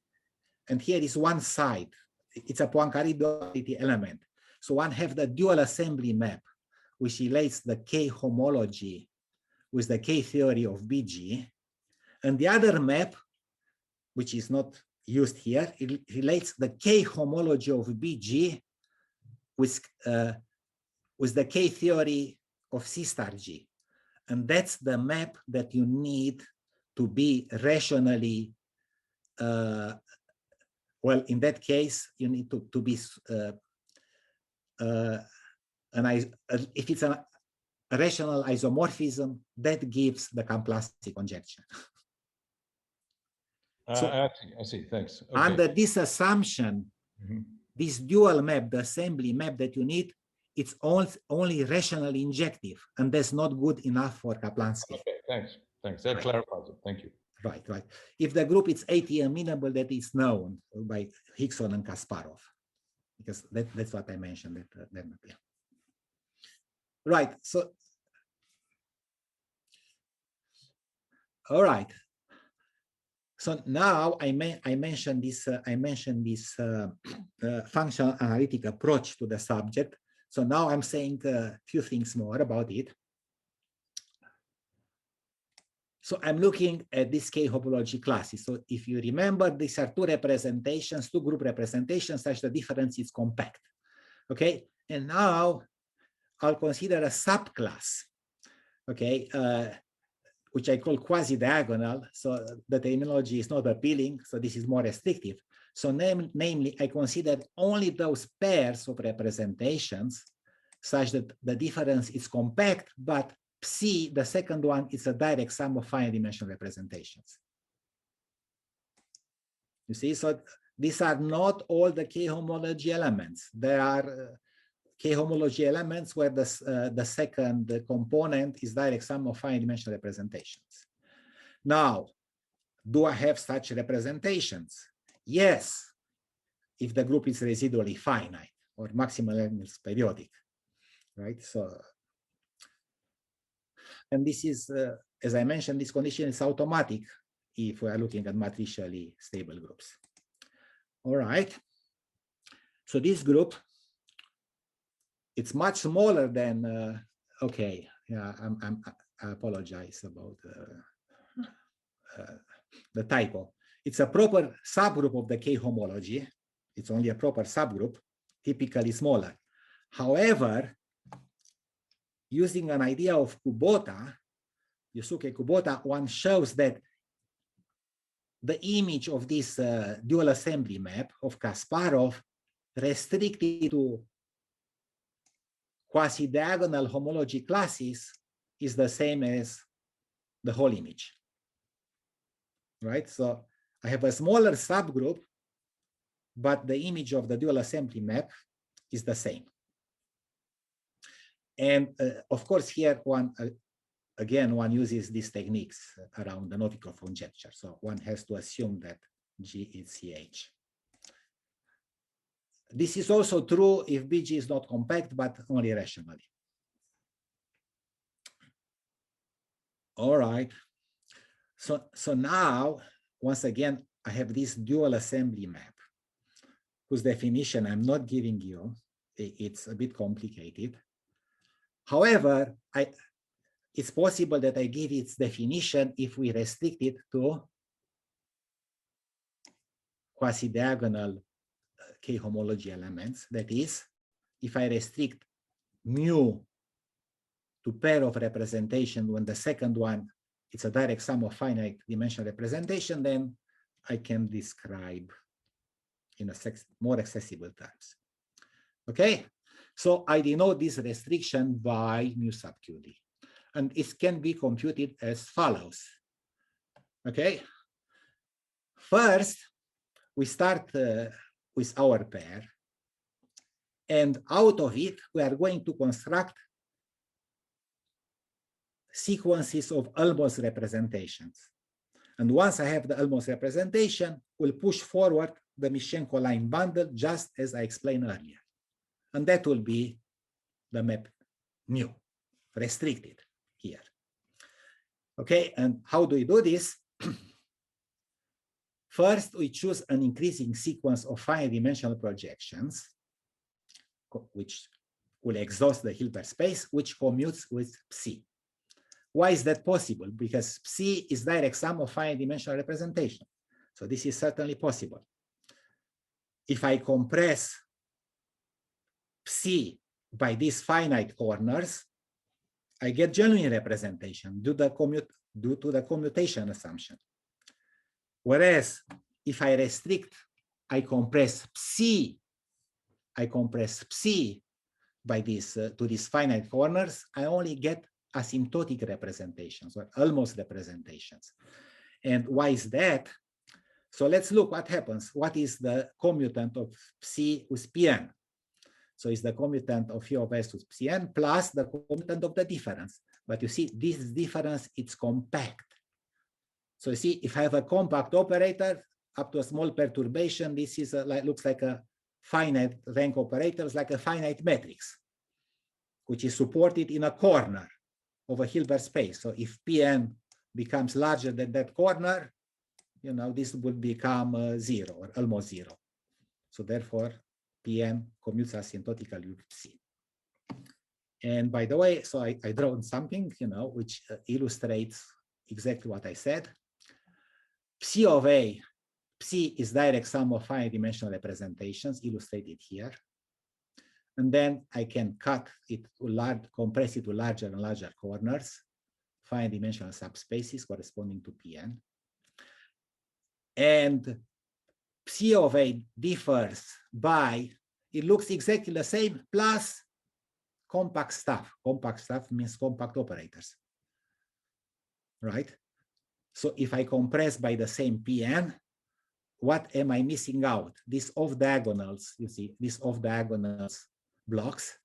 and here is one side, it's a Poincaré duality element. So one have the dual assembly map, which relates the K homology with the K theory of BG. And the other map, which is not used here, it relates the K homology of BG with the K theory of C star G. And that's the map that you need to be rationally, well, in that case, you need to be, if it's a rational isomorphism, that gives the Kaplansky conjecture. I see, thanks. Okay. Under this assumption, this dual map, the assembly map that you need, it's only rationally injective, and that's not good enough for Kaplansky. Okay, thanks. That clarifies it. Thank you. Right. If the group is AT amenable, that is known by Hickson and Kasparov, because that's what I mentioned. Right. So, all right. So now I mentioned this. Functional analytic approach to the subject. So now I'm saying a few things more about it. So I'm looking at this K homology classes. So if you remember, these are two representations, two group representations, such the difference is compact. Okay, and now I'll consider a subclass. Okay, which I call quasi-diagonal. So the terminology is not appealing, so this is more restrictive. So namely, I consider only those pairs of representations such that the difference is compact, but psi, the second one, is a direct sum of finite dimensional representations. You see, so these are not all the K-homology elements. There are K-homology elements where the second component is direct sum of finite dimensional representations. Now, do I have such representations? Yes, if the group is residually finite or maximal is periodic, right? So, and this is, as I mentioned, this condition is automatic if we are looking at matricially stable groups. All right. So this group, it's much smaller than, okay, yeah, I apologize about the typo. It's a proper subgroup of the K-homology. It's only a proper subgroup, typically smaller. However, using an idea of Kubota, Yusuke Kubota, one shows that the image of this dual assembly map of Kasparov restricted to quasi-diagonal homology classes is the same as the whole image, right? So I have a smaller subgroup, but the image of the dual assembly map is the same. And of course, here one, again, one uses these techniques around the Novikov conjecture. So one has to assume that G is CH. This is also true if BG is not compact, but only rationally. All right. So now, once again, I have this dual assembly map, whose definition I'm not giving you. It's a bit complicated. However, it's possible that I give its definition if we restrict it to quasi-diagonal K-homology elements. That is, if I restrict mu to pair of representation when the second one, it's a direct sum of finite dimensional representation, then I can describe in a more accessible terms. Okay, so I denote this restriction by mu sub qd. And it can be computed as follows. Okay, first, we start with our pair. And out of it, we are going to construct sequences of almost representations. And once I have the almost representation, we'll push forward the Mishenko line bundle just as I explained earlier. And that will be the map mu, restricted here. Okay, and how do we do this? First, we choose an increasing sequence of finite dimensional projections, which will exhaust the Hilbert space, which commutes with psi. Why is that possible? Because psi is direct sum of finite dimensional representation. So this is certainly possible. If I compress psi by these finite corners, I get genuine representation due to the commutation assumption. Whereas if I restrict, I compress psi by this to these finite corners, I only get asymptotic representations or almost representations. And why is that? So let's look what happens. What is the commutant of psi with Pn? So it's the commutant of phi of s with Pn plus the commutant of the difference. But you see, this difference, it's compact. So you see, if I have a compact operator up to a small perturbation, this is looks like a finite rank operator, it's like a finite matrix, which is supported in a corner of a Hilbert space. So if Pn becomes larger than that corner, you know, this would become 0 or almost 0. So therefore, Pn commutes asymptotically with psi. And by the way, so I drawn something, you know, which illustrates exactly what I said. Psi of A, psi is direct sum of finite dimensional representations illustrated here. And then I can cut it to compress it to larger and larger corners finite dimensional subspaces corresponding to Pn. And Psi of A differs by, it looks exactly the same, plus compact stuff. Compact stuff means compact operators, right? So if I compress by the same Pn, what am I missing out? These off diagonals, you see, these off diagonals blocks,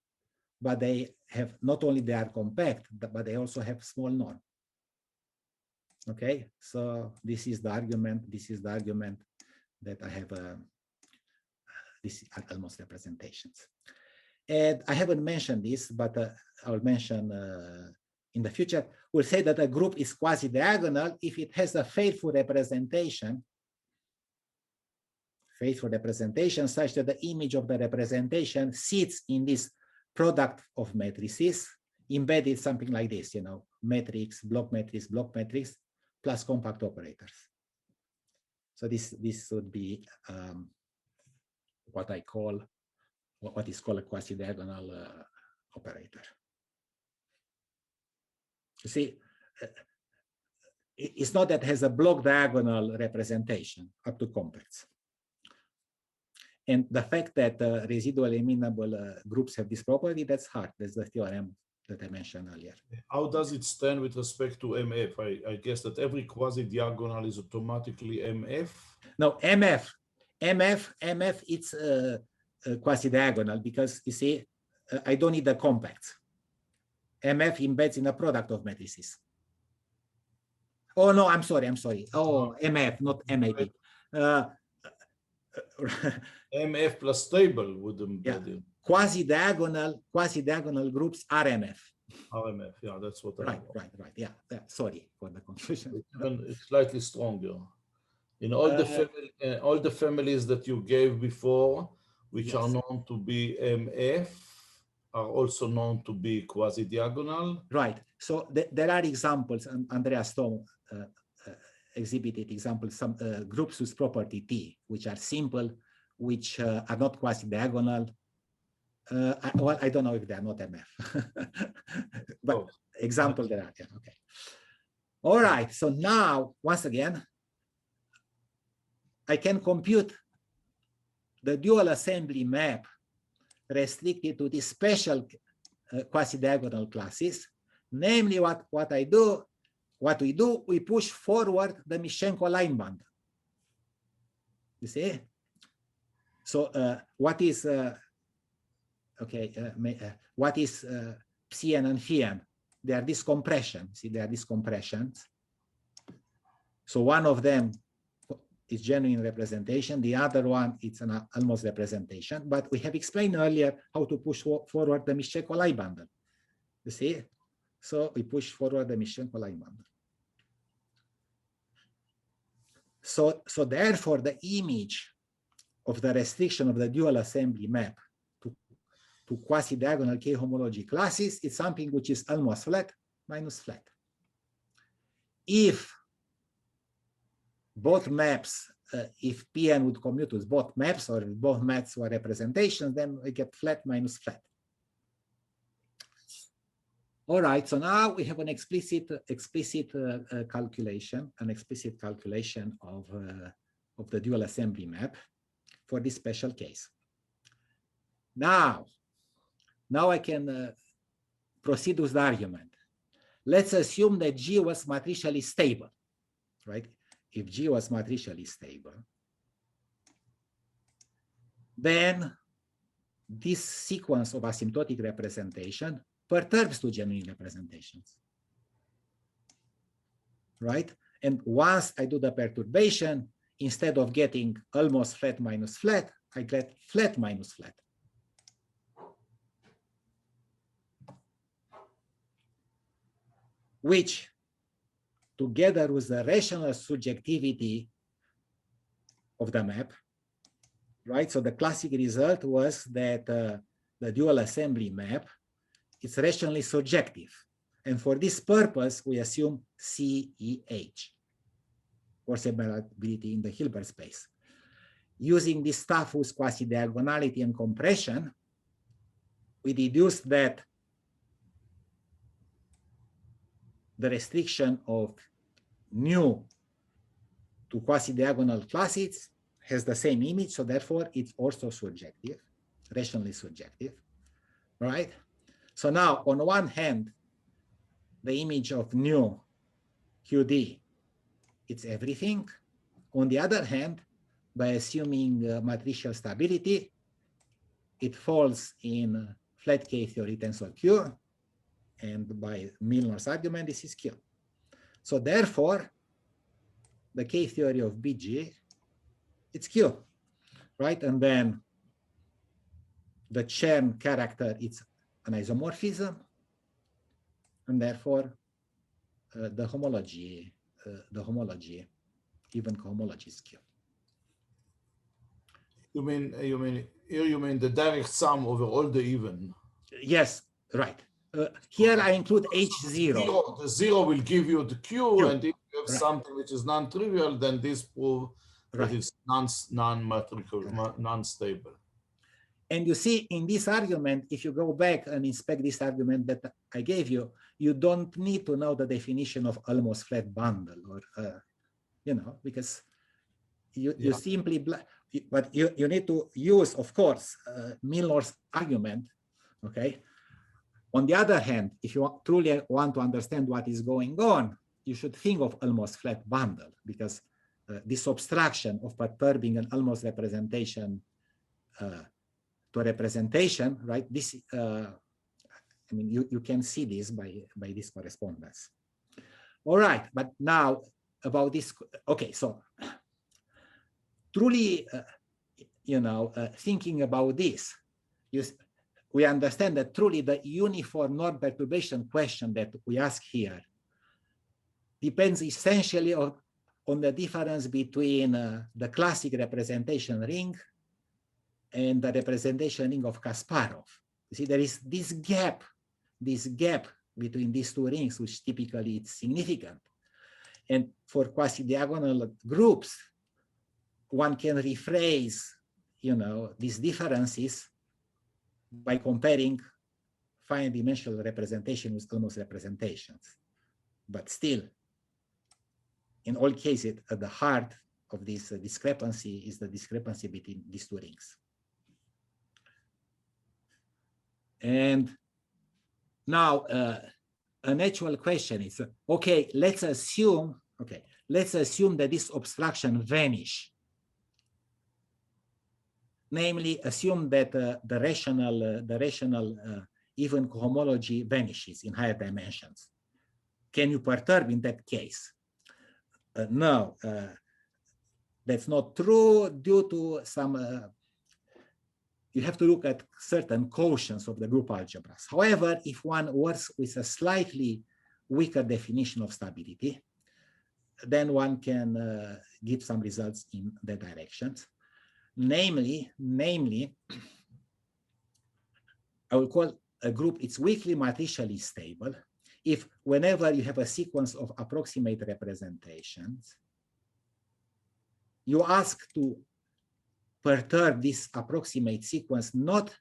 but they have, not only they are compact, but they also have small norm. Okay, so this is the argument, that I have these almost representations. And I haven't mentioned this, but I'll mention in the future. We'll say that a group is quasi-diagonal if it has a faithful representation such that the image of the representation sits in this product of matrices, embedded something like this, you know, matrix, block matrix, plus compact operators. So this would be what is called a quasi-diagonal operator. You see, it's not that it has a block diagonal representation up to compacts. And the fact that residual amenable groups have this property, that's hard. That's the theorem that I mentioned earlier. How does it stand with respect to MF? I guess that every quasi-diagonal is automatically MF? No, MF, it's quasi-diagonal because, you see, I don't need the compacts. MF embeds in a product of matrices. Oh, no, I'm sorry. Oh, MF, not MAP. MF plus stable would embed in. Quasi-diagonal groups are MF. RMF, yeah, that's what right. Yeah, sorry for the confusion. It's slightly stronger. In all the families that you gave before, which are known to be MF, are also known to be quasi-diagonal. Right. So there are examples, and Andreas Thom exhibited examples, some groups whose property T, which are simple, which are not quasi-diagonal. Well, I don't know if they are not MF, but example there are. Yeah, okay. All right. So now, once again, I can compute the dual assembly map restricted to these special quasi-diagonal classes. Namely, what we do, we push forward the Mischenko line bundle. You see? So what is Psi and Phi? They are this compression. See, they are these compressions. So one of them is genuine representation. The other one, it's an almost representation. But we have explained earlier how to push forward the Mischenko line bundle. You see? So we push forward the Mischenko line bundle. So therefore, the image of the restriction of the dual assembly map to quasi-diagonal K-homology classes is something which is almost flat minus flat. If both maps, if Pn would commute with both maps, or if both maps were representations, then we get flat minus flat. All right, so now we have an explicit calculation of the dual assembly map for this special case. Now I can proceed with the argument. Let's assume that G was matricially stable, right? If G was matricially stable, then this sequence of asymptotic representation perturbs two genuine representations, right? And once I do the perturbation, instead of getting almost flat minus flat, I get flat minus flat. Which, together with the rational subjectivity of the map, right? So the classic result was that the dual assembly map is rationally surjective. And for this purpose, we assume CEH, or separability in the Hilbert space. Using this stuff with quasi-diagonality and compression, we deduced that the restriction of nu to quasi-diagonal classes has the same image, so therefore it's also surjective, rationally surjective, right? So now, on one hand, the image of nu QD, it's everything. On the other hand, by assuming matricial stability, it falls in flat K-theory tensor Q, and by Milnor's argument, this is Q. So therefore, the K-theory of BG, it's Q, right? And then the Chern character, it's an isomorphism, and therefore the homology, even cohomology is Q. You mean here you mean the direct sum over all the even? Yes, right. Here I include H0. The zero will give you the Q, and if you have Right. something which is non-trivial, then this proves Right. that it's non-matrical, non-stable. And you see, in this argument, if you go back and inspect this argument that I gave you, you don't need to know the definition of almost flat bundle, or because you simply, but you need to use, of course, Milnor's argument, okay? On the other hand, if you truly want to understand what is going on, you should think of almost flat bundle, because this obstruction of perturbing an almost representation to a representation, right? This, I mean, you can see this by this correspondence. All right, but now about this, okay, so truly, thinking about this, we understand that truly the uniform norm perturbation question that we ask here depends essentially on the difference between the classic representation ring and the representation ring of Kasparov. You see, there is this gap between these two rings, which typically it's significant. And for quasi-diagonal groups, one can rephrase, these differences by comparing finite dimensional representation with almost representations. But still, in all cases, at the heart of this discrepancy is the discrepancy between these two rings. And now, an actual question is, okay, let's assume that this obstruction vanish. Namely, assume that the rational even cohomology vanishes in higher dimensions. Can you perturb in that case? No, that's not true due to some, you have to look at certain quotients of the group algebras. However, if one works with a slightly weaker definition of stability, then one can give some results in that directions. Namely, I will call a group, it's weakly matricially stable if whenever you have a sequence of approximate representations, you ask to perturb this approximate sequence not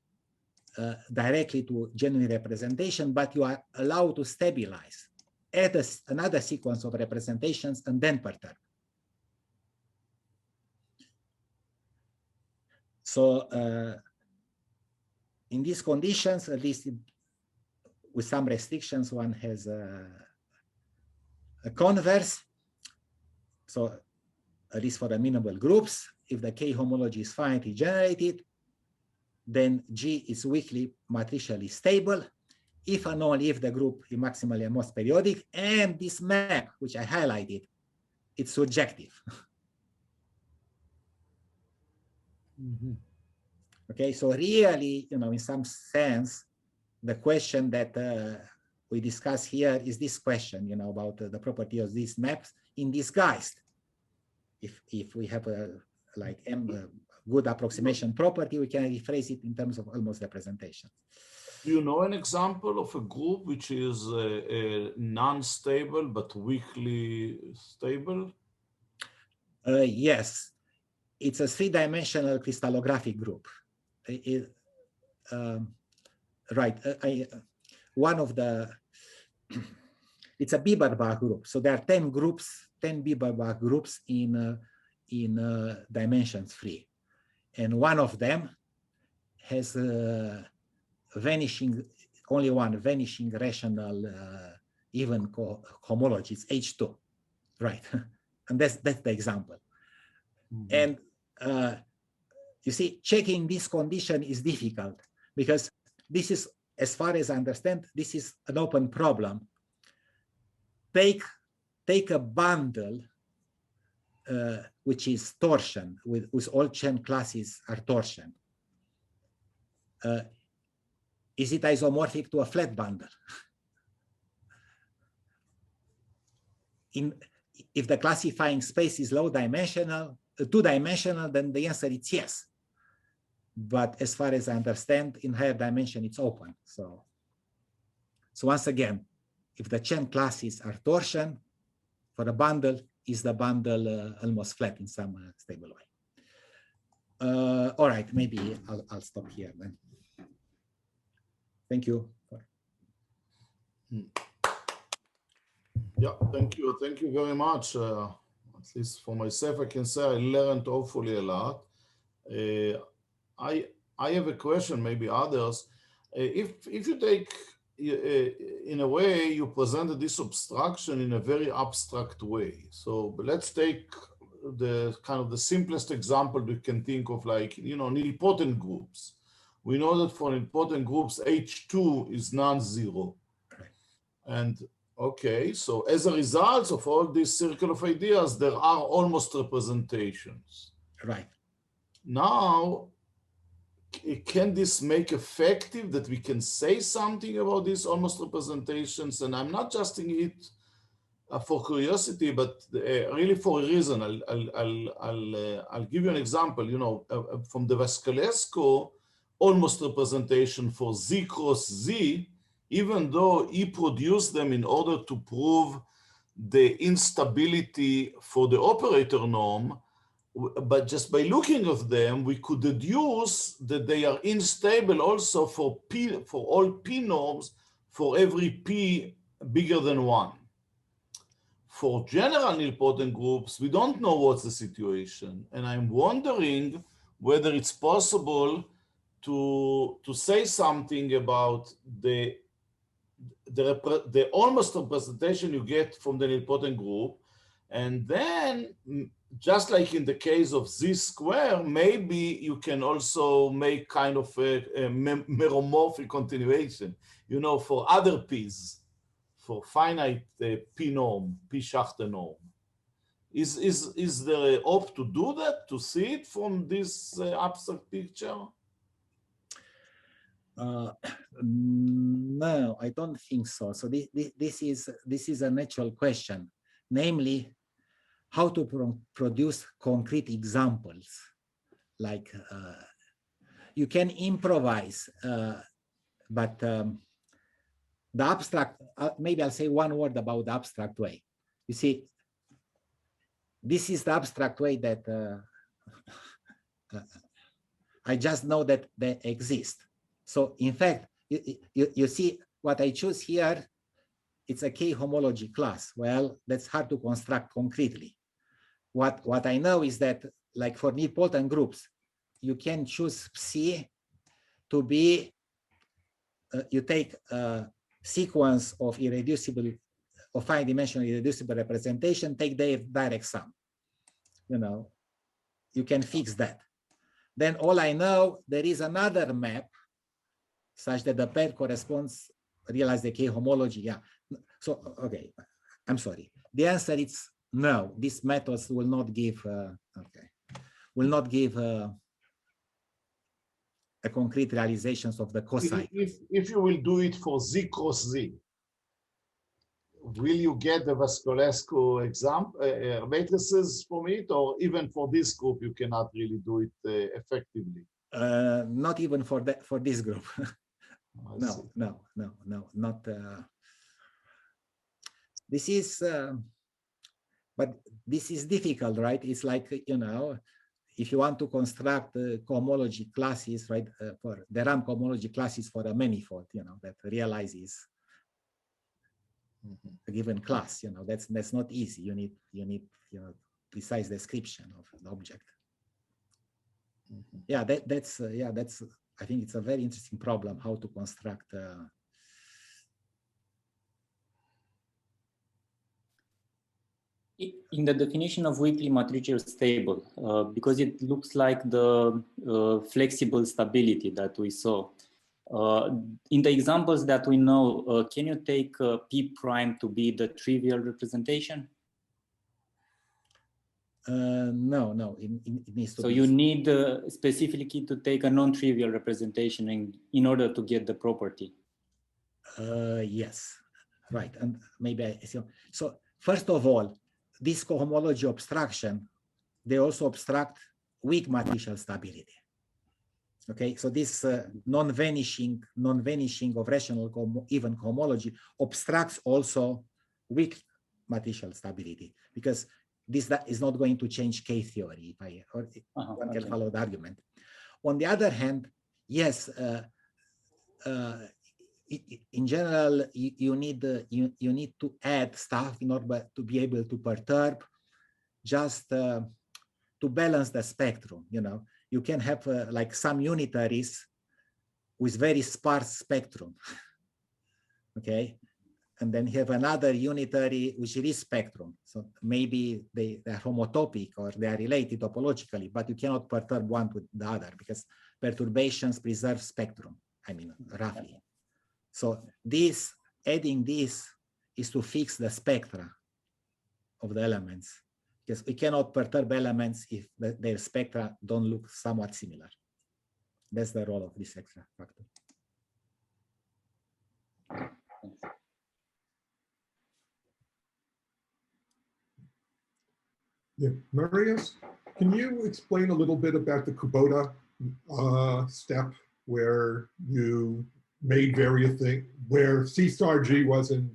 directly to genuine representation, but you are allowed to stabilize, add another sequence of representations and then perturb. So in these conditions, at least with some restrictions, one has a converse. So at least for the minimal groups, if the K homology is finitely generated, then G is weakly matricially stable, if and only if the group is maximally and most periodic, and this map, which I highlighted, it's surjective. Mm-hmm. Okay, so really, in some sense, the question that we discuss here is this question, about the property of these maps in disguised. If we have a good approximation property, we can rephrase it in terms of almost representation. Do you know an example of a group which is non-stable but weakly stable? Yes, it's a three-dimensional crystallographic group. Right. One of the it's a Bieberbach group. So there are 10 groups, 10 Bieberbach groups in dimensions 3. And one of them has vanishing, only one vanishing rational even homology, it's H2, right? And that's the example. And you see, checking this condition is difficult because this is, as far as I understand, this is an open problem. Take a bundle which is torsion, with all chain classes are torsion. Is it isomorphic to a flat bundle? If the classifying space is low-dimensional, two-dimensional, then the answer is yes. But as far as I understand, in higher dimension, it's open. So once again, if the chain classes are torsion for a bundle, is the bundle almost flat in some stable way? All right, maybe I'll stop here then. Thank you. Yeah, thank you very much. At least for myself, I can say I learned hopefully a lot. I have a question, maybe others. If you take, in a way, you presented this obstruction in a very abstract way. So let's take the kind of the simplest example we can think of, like, nilpotent groups. We know that for nilpotent groups, H2 is non-zero. And okay, so as a result of all this circle of ideas, there are almost representations. Right. Now, can this make effective that we can say something about these almost representations? And I'm not just thinking it for curiosity, but really for a reason. I'll give you an example. From the Vasculescu almost representation for Z cross Z, even though he produced them in order to prove the instability for the operator norm, but just by looking at them, we could deduce that they are unstable also for all P norms for every P bigger than 1. For general nilpotent groups, we don't know what's the situation. And I'm wondering whether it's possible to say something about the almost representation you get from the nilpotent group. And then, just like in the case of Z square, maybe you can also make kind of a meromorphic continuation, for other P's, for finite P norm, P Schachter norm. Is there a hope to do that, to see it from this abstract picture? No, I don't think so. So this is a natural question, namely, how to produce concrete examples. Like you can improvise, but the abstract, maybe I'll say one word about the abstract way. You see, this is the abstract way that I just know that they exist. So in fact, you see what I choose here, it's a K-homology class. Well, that's hard to construct concretely. What I know is that, like for nilpotent groups, you can choose Psi to be, you take a sequence of irreducible, of finite-dimensional irreducible representation, take their direct sum. You can fix that. Then all I know, there is another map such that the pair corresponds, realize the K-homology. Yeah. So, okay, I'm sorry. The answer is no. These methods will not give, a concrete realizations of the cosine. If you will do it for Z cross Z, will you get the Vasculescu example matrices from it, or even for this group you cannot really do it effectively? Not even for this group. No, not. This is, but this is difficult, right? It's like, if you want to construct cohomology classes, right, for the RAM cohomology classes for a manifold, that realizes. a given class. That's not easy. You need precise description of the object. Yeah, that's I think it's a very interesting problem, how to construct in the definition of weakly matricial stable, because it looks like the flexible stability that we saw. In the examples that we know, can you take P prime to be the trivial representation? No, it needs to so be. You need specifically to take a non-trivial representation in order to get the property. Yes, right. And maybe I assume. So first of all, this cohomology obstruction, they also obstruct weak matricial stability. Okay, so this non-vanishing of rational even cohomology obstructs also weak matricial stability, because this is not going to change K theory, if one can follow the argument. On the other hand, yes, in general, you need to add stuff in order to be able to perturb, just to balance the spectrum. You can have like some unitaries with very sparse spectrum, okay? And then you have another unitary which is spectrum. So maybe they are homotopic or they are related topologically, but you cannot perturb one with the other because perturbations preserve spectrum, roughly. So adding this is to fix the spectra of the elements, because we cannot perturb elements if their spectra don't look somewhat similar. That's the role of this extra factor. Yeah, Marius, can you explain a little bit about the Kubota step where you made various things, where C star G wasn't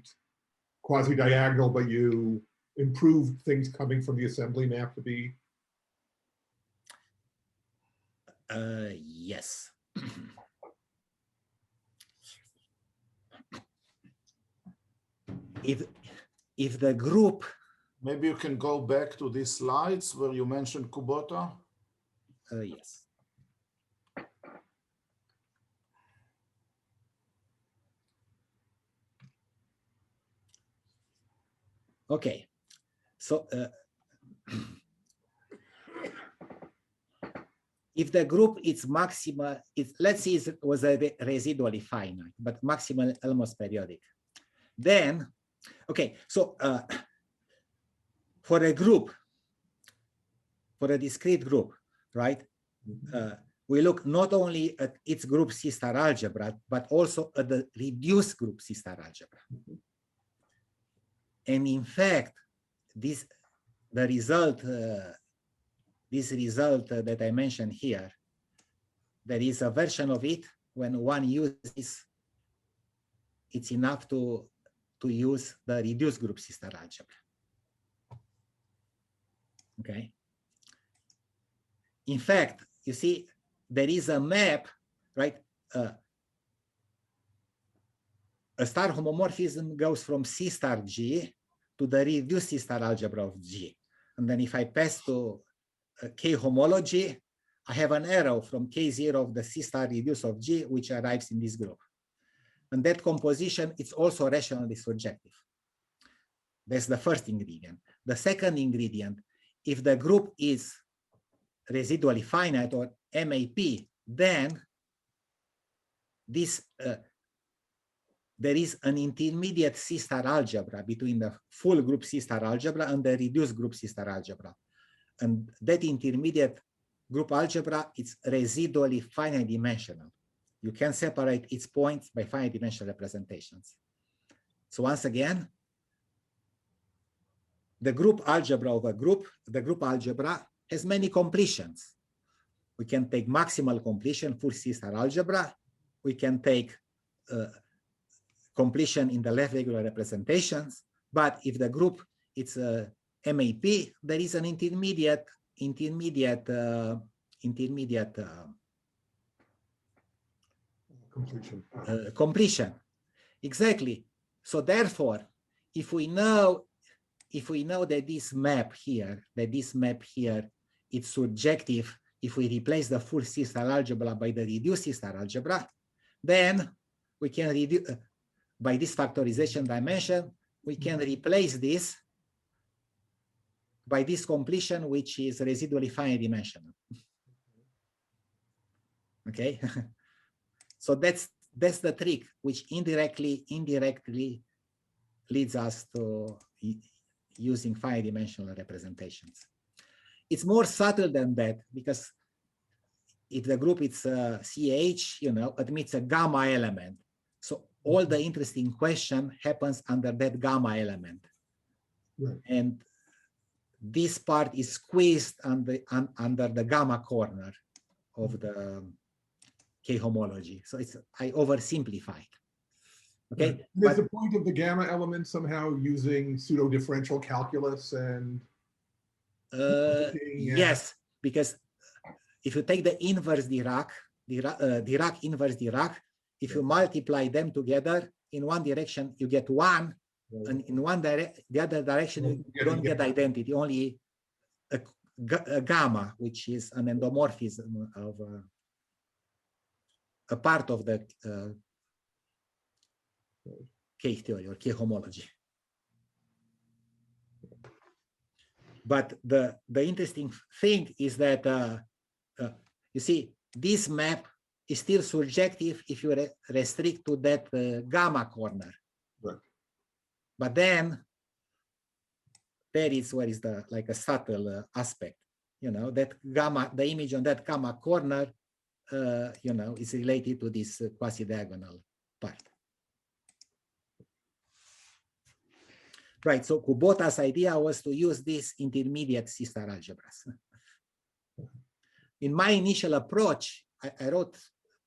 quasi-diagonal, but you improved things coming from the assembly map to be? Yes. If the group, maybe you can go back to these slides where you mentioned Kubota. Yes. Okay, so if the group is maximal, let's say it was a residually finite, but maximal almost periodic, then, okay, so for a group, for a discrete group, right, we look not only at its group C-star algebra, but also at the reduced group C-star algebra. And in fact, this result that I mentioned here, there is a version of it when one uses, it's enough to use the reduced group C-star algebra. Okay. In fact, you see, there is a map, right? A star homomorphism goes from C-star G to the reduced C-star algebra of G. And then if I pass to K homology, I have an arrow from K0 of the C-star reduced of G, which arrives in this group. And that composition is also rationally surjective. That's the first ingredient. The second ingredient, if the group is residually finite or MAP, then this there is an intermediate C-star algebra between the full group C-star algebra and the reduced group C-star algebra. And that intermediate group algebra is residually finite dimensional. You can separate its points by finite dimensional representations. So once again, the group algebra of a group, the group algebra has many completions. We can take maximal completion, full C-star algebra. We can take completion in the left regular representations. But if the group it's a MAP, there is an intermediate Completion. Completion. Exactly. So therefore, if we know that this map here, it's surjective, if we replace the full C-star algebra by the reduced C-star algebra, then we can reduce by this factorization dimension, we can replace this by this completion, which is residually finite dimensional. Okay, so that's the trick, which indirectly leads us to using finite dimensional representations. It's more subtle than that, because if the group is CH, admits a gamma element. So all the interesting question happens under that gamma element. Right. And this part is squeezed under the gamma corner of the K homology. So I oversimplified. Okay. Right. But is the point of the gamma element somehow using pseudo differential calculus and yes, because if you take the inverse Dirac inverse Dirac, if you multiply them together in one direction, you get one, and in the other direction, you don't get identity, only a gamma, which is an endomorphism of a part of the K theory or K homology. But the interesting thing is that you see, this map is still surjective if you restrict to that gamma corner. Right. But then there is where is the like a subtle aspect, that gamma, the image on that gamma corner, is related to this quasi-diagonal part. Right, so Kubota's idea was to use these intermediate C-star algebras. In my initial approach, I wrote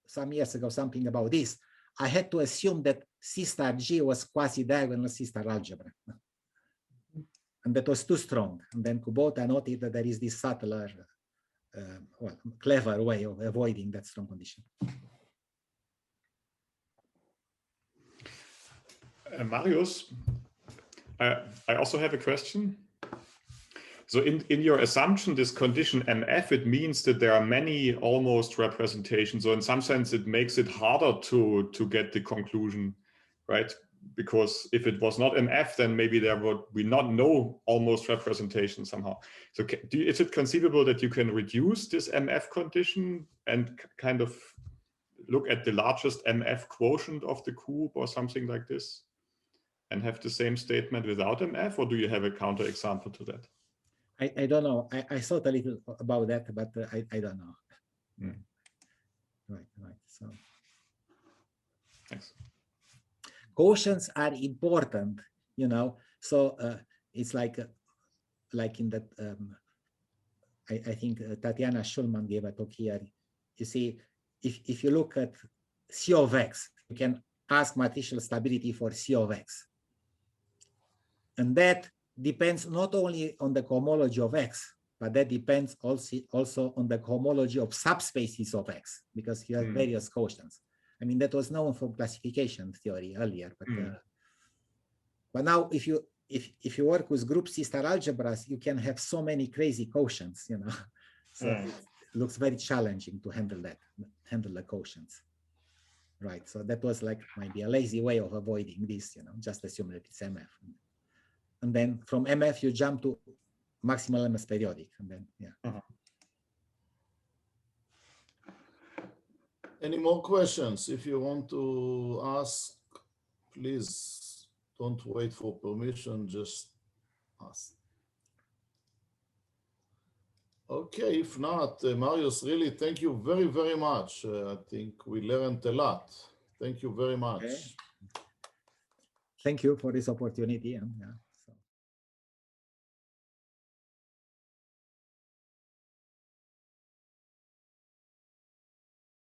some years ago something about this. I had to assume that C-star G was quasi-diagonal C-star algebra. And that was too strong. And then Kubota noted that there is this subtler, clever way of avoiding that strong condition. Marius, I also have a question. So in your assumption, this condition MF, it means that there are many almost representations. So in some sense, it makes it harder to get the conclusion, right? Because if it was not MF, then maybe there would be not no almost representation somehow. So is it conceivable that you can reduce this MF condition and kind of look at the largest MF quotient of the cube or something like this and have the same statement without MF, or do you have a counterexample to that? I don't know. I thought a little about that, but I don't know. Mm. Right. So, thanks. Quotients are important, So it's like in that. I think Tatiana Schulman gave a talk here. You see, if you look at C of X, you can ask matricial stability for C of X, and that depends not only on the cohomology of X, but that depends also on the cohomology of subspaces of X, because you have various quotients. I mean, that was known from classification theory earlier, but now if you work with group C-star algebras, you can have so many crazy quotients, So it looks very challenging to handle the quotients, right? So that was like maybe a lazy way of avoiding this, just assume that it's MF. And then from MF, you jump to maximal MS periodic. And then, Any more questions? If you want to ask, please don't wait for permission, just ask. Okay, if not, Marius, really, thank you very, very much. I think we learned a lot. Thank you very much. Okay. Thank you for this opportunity.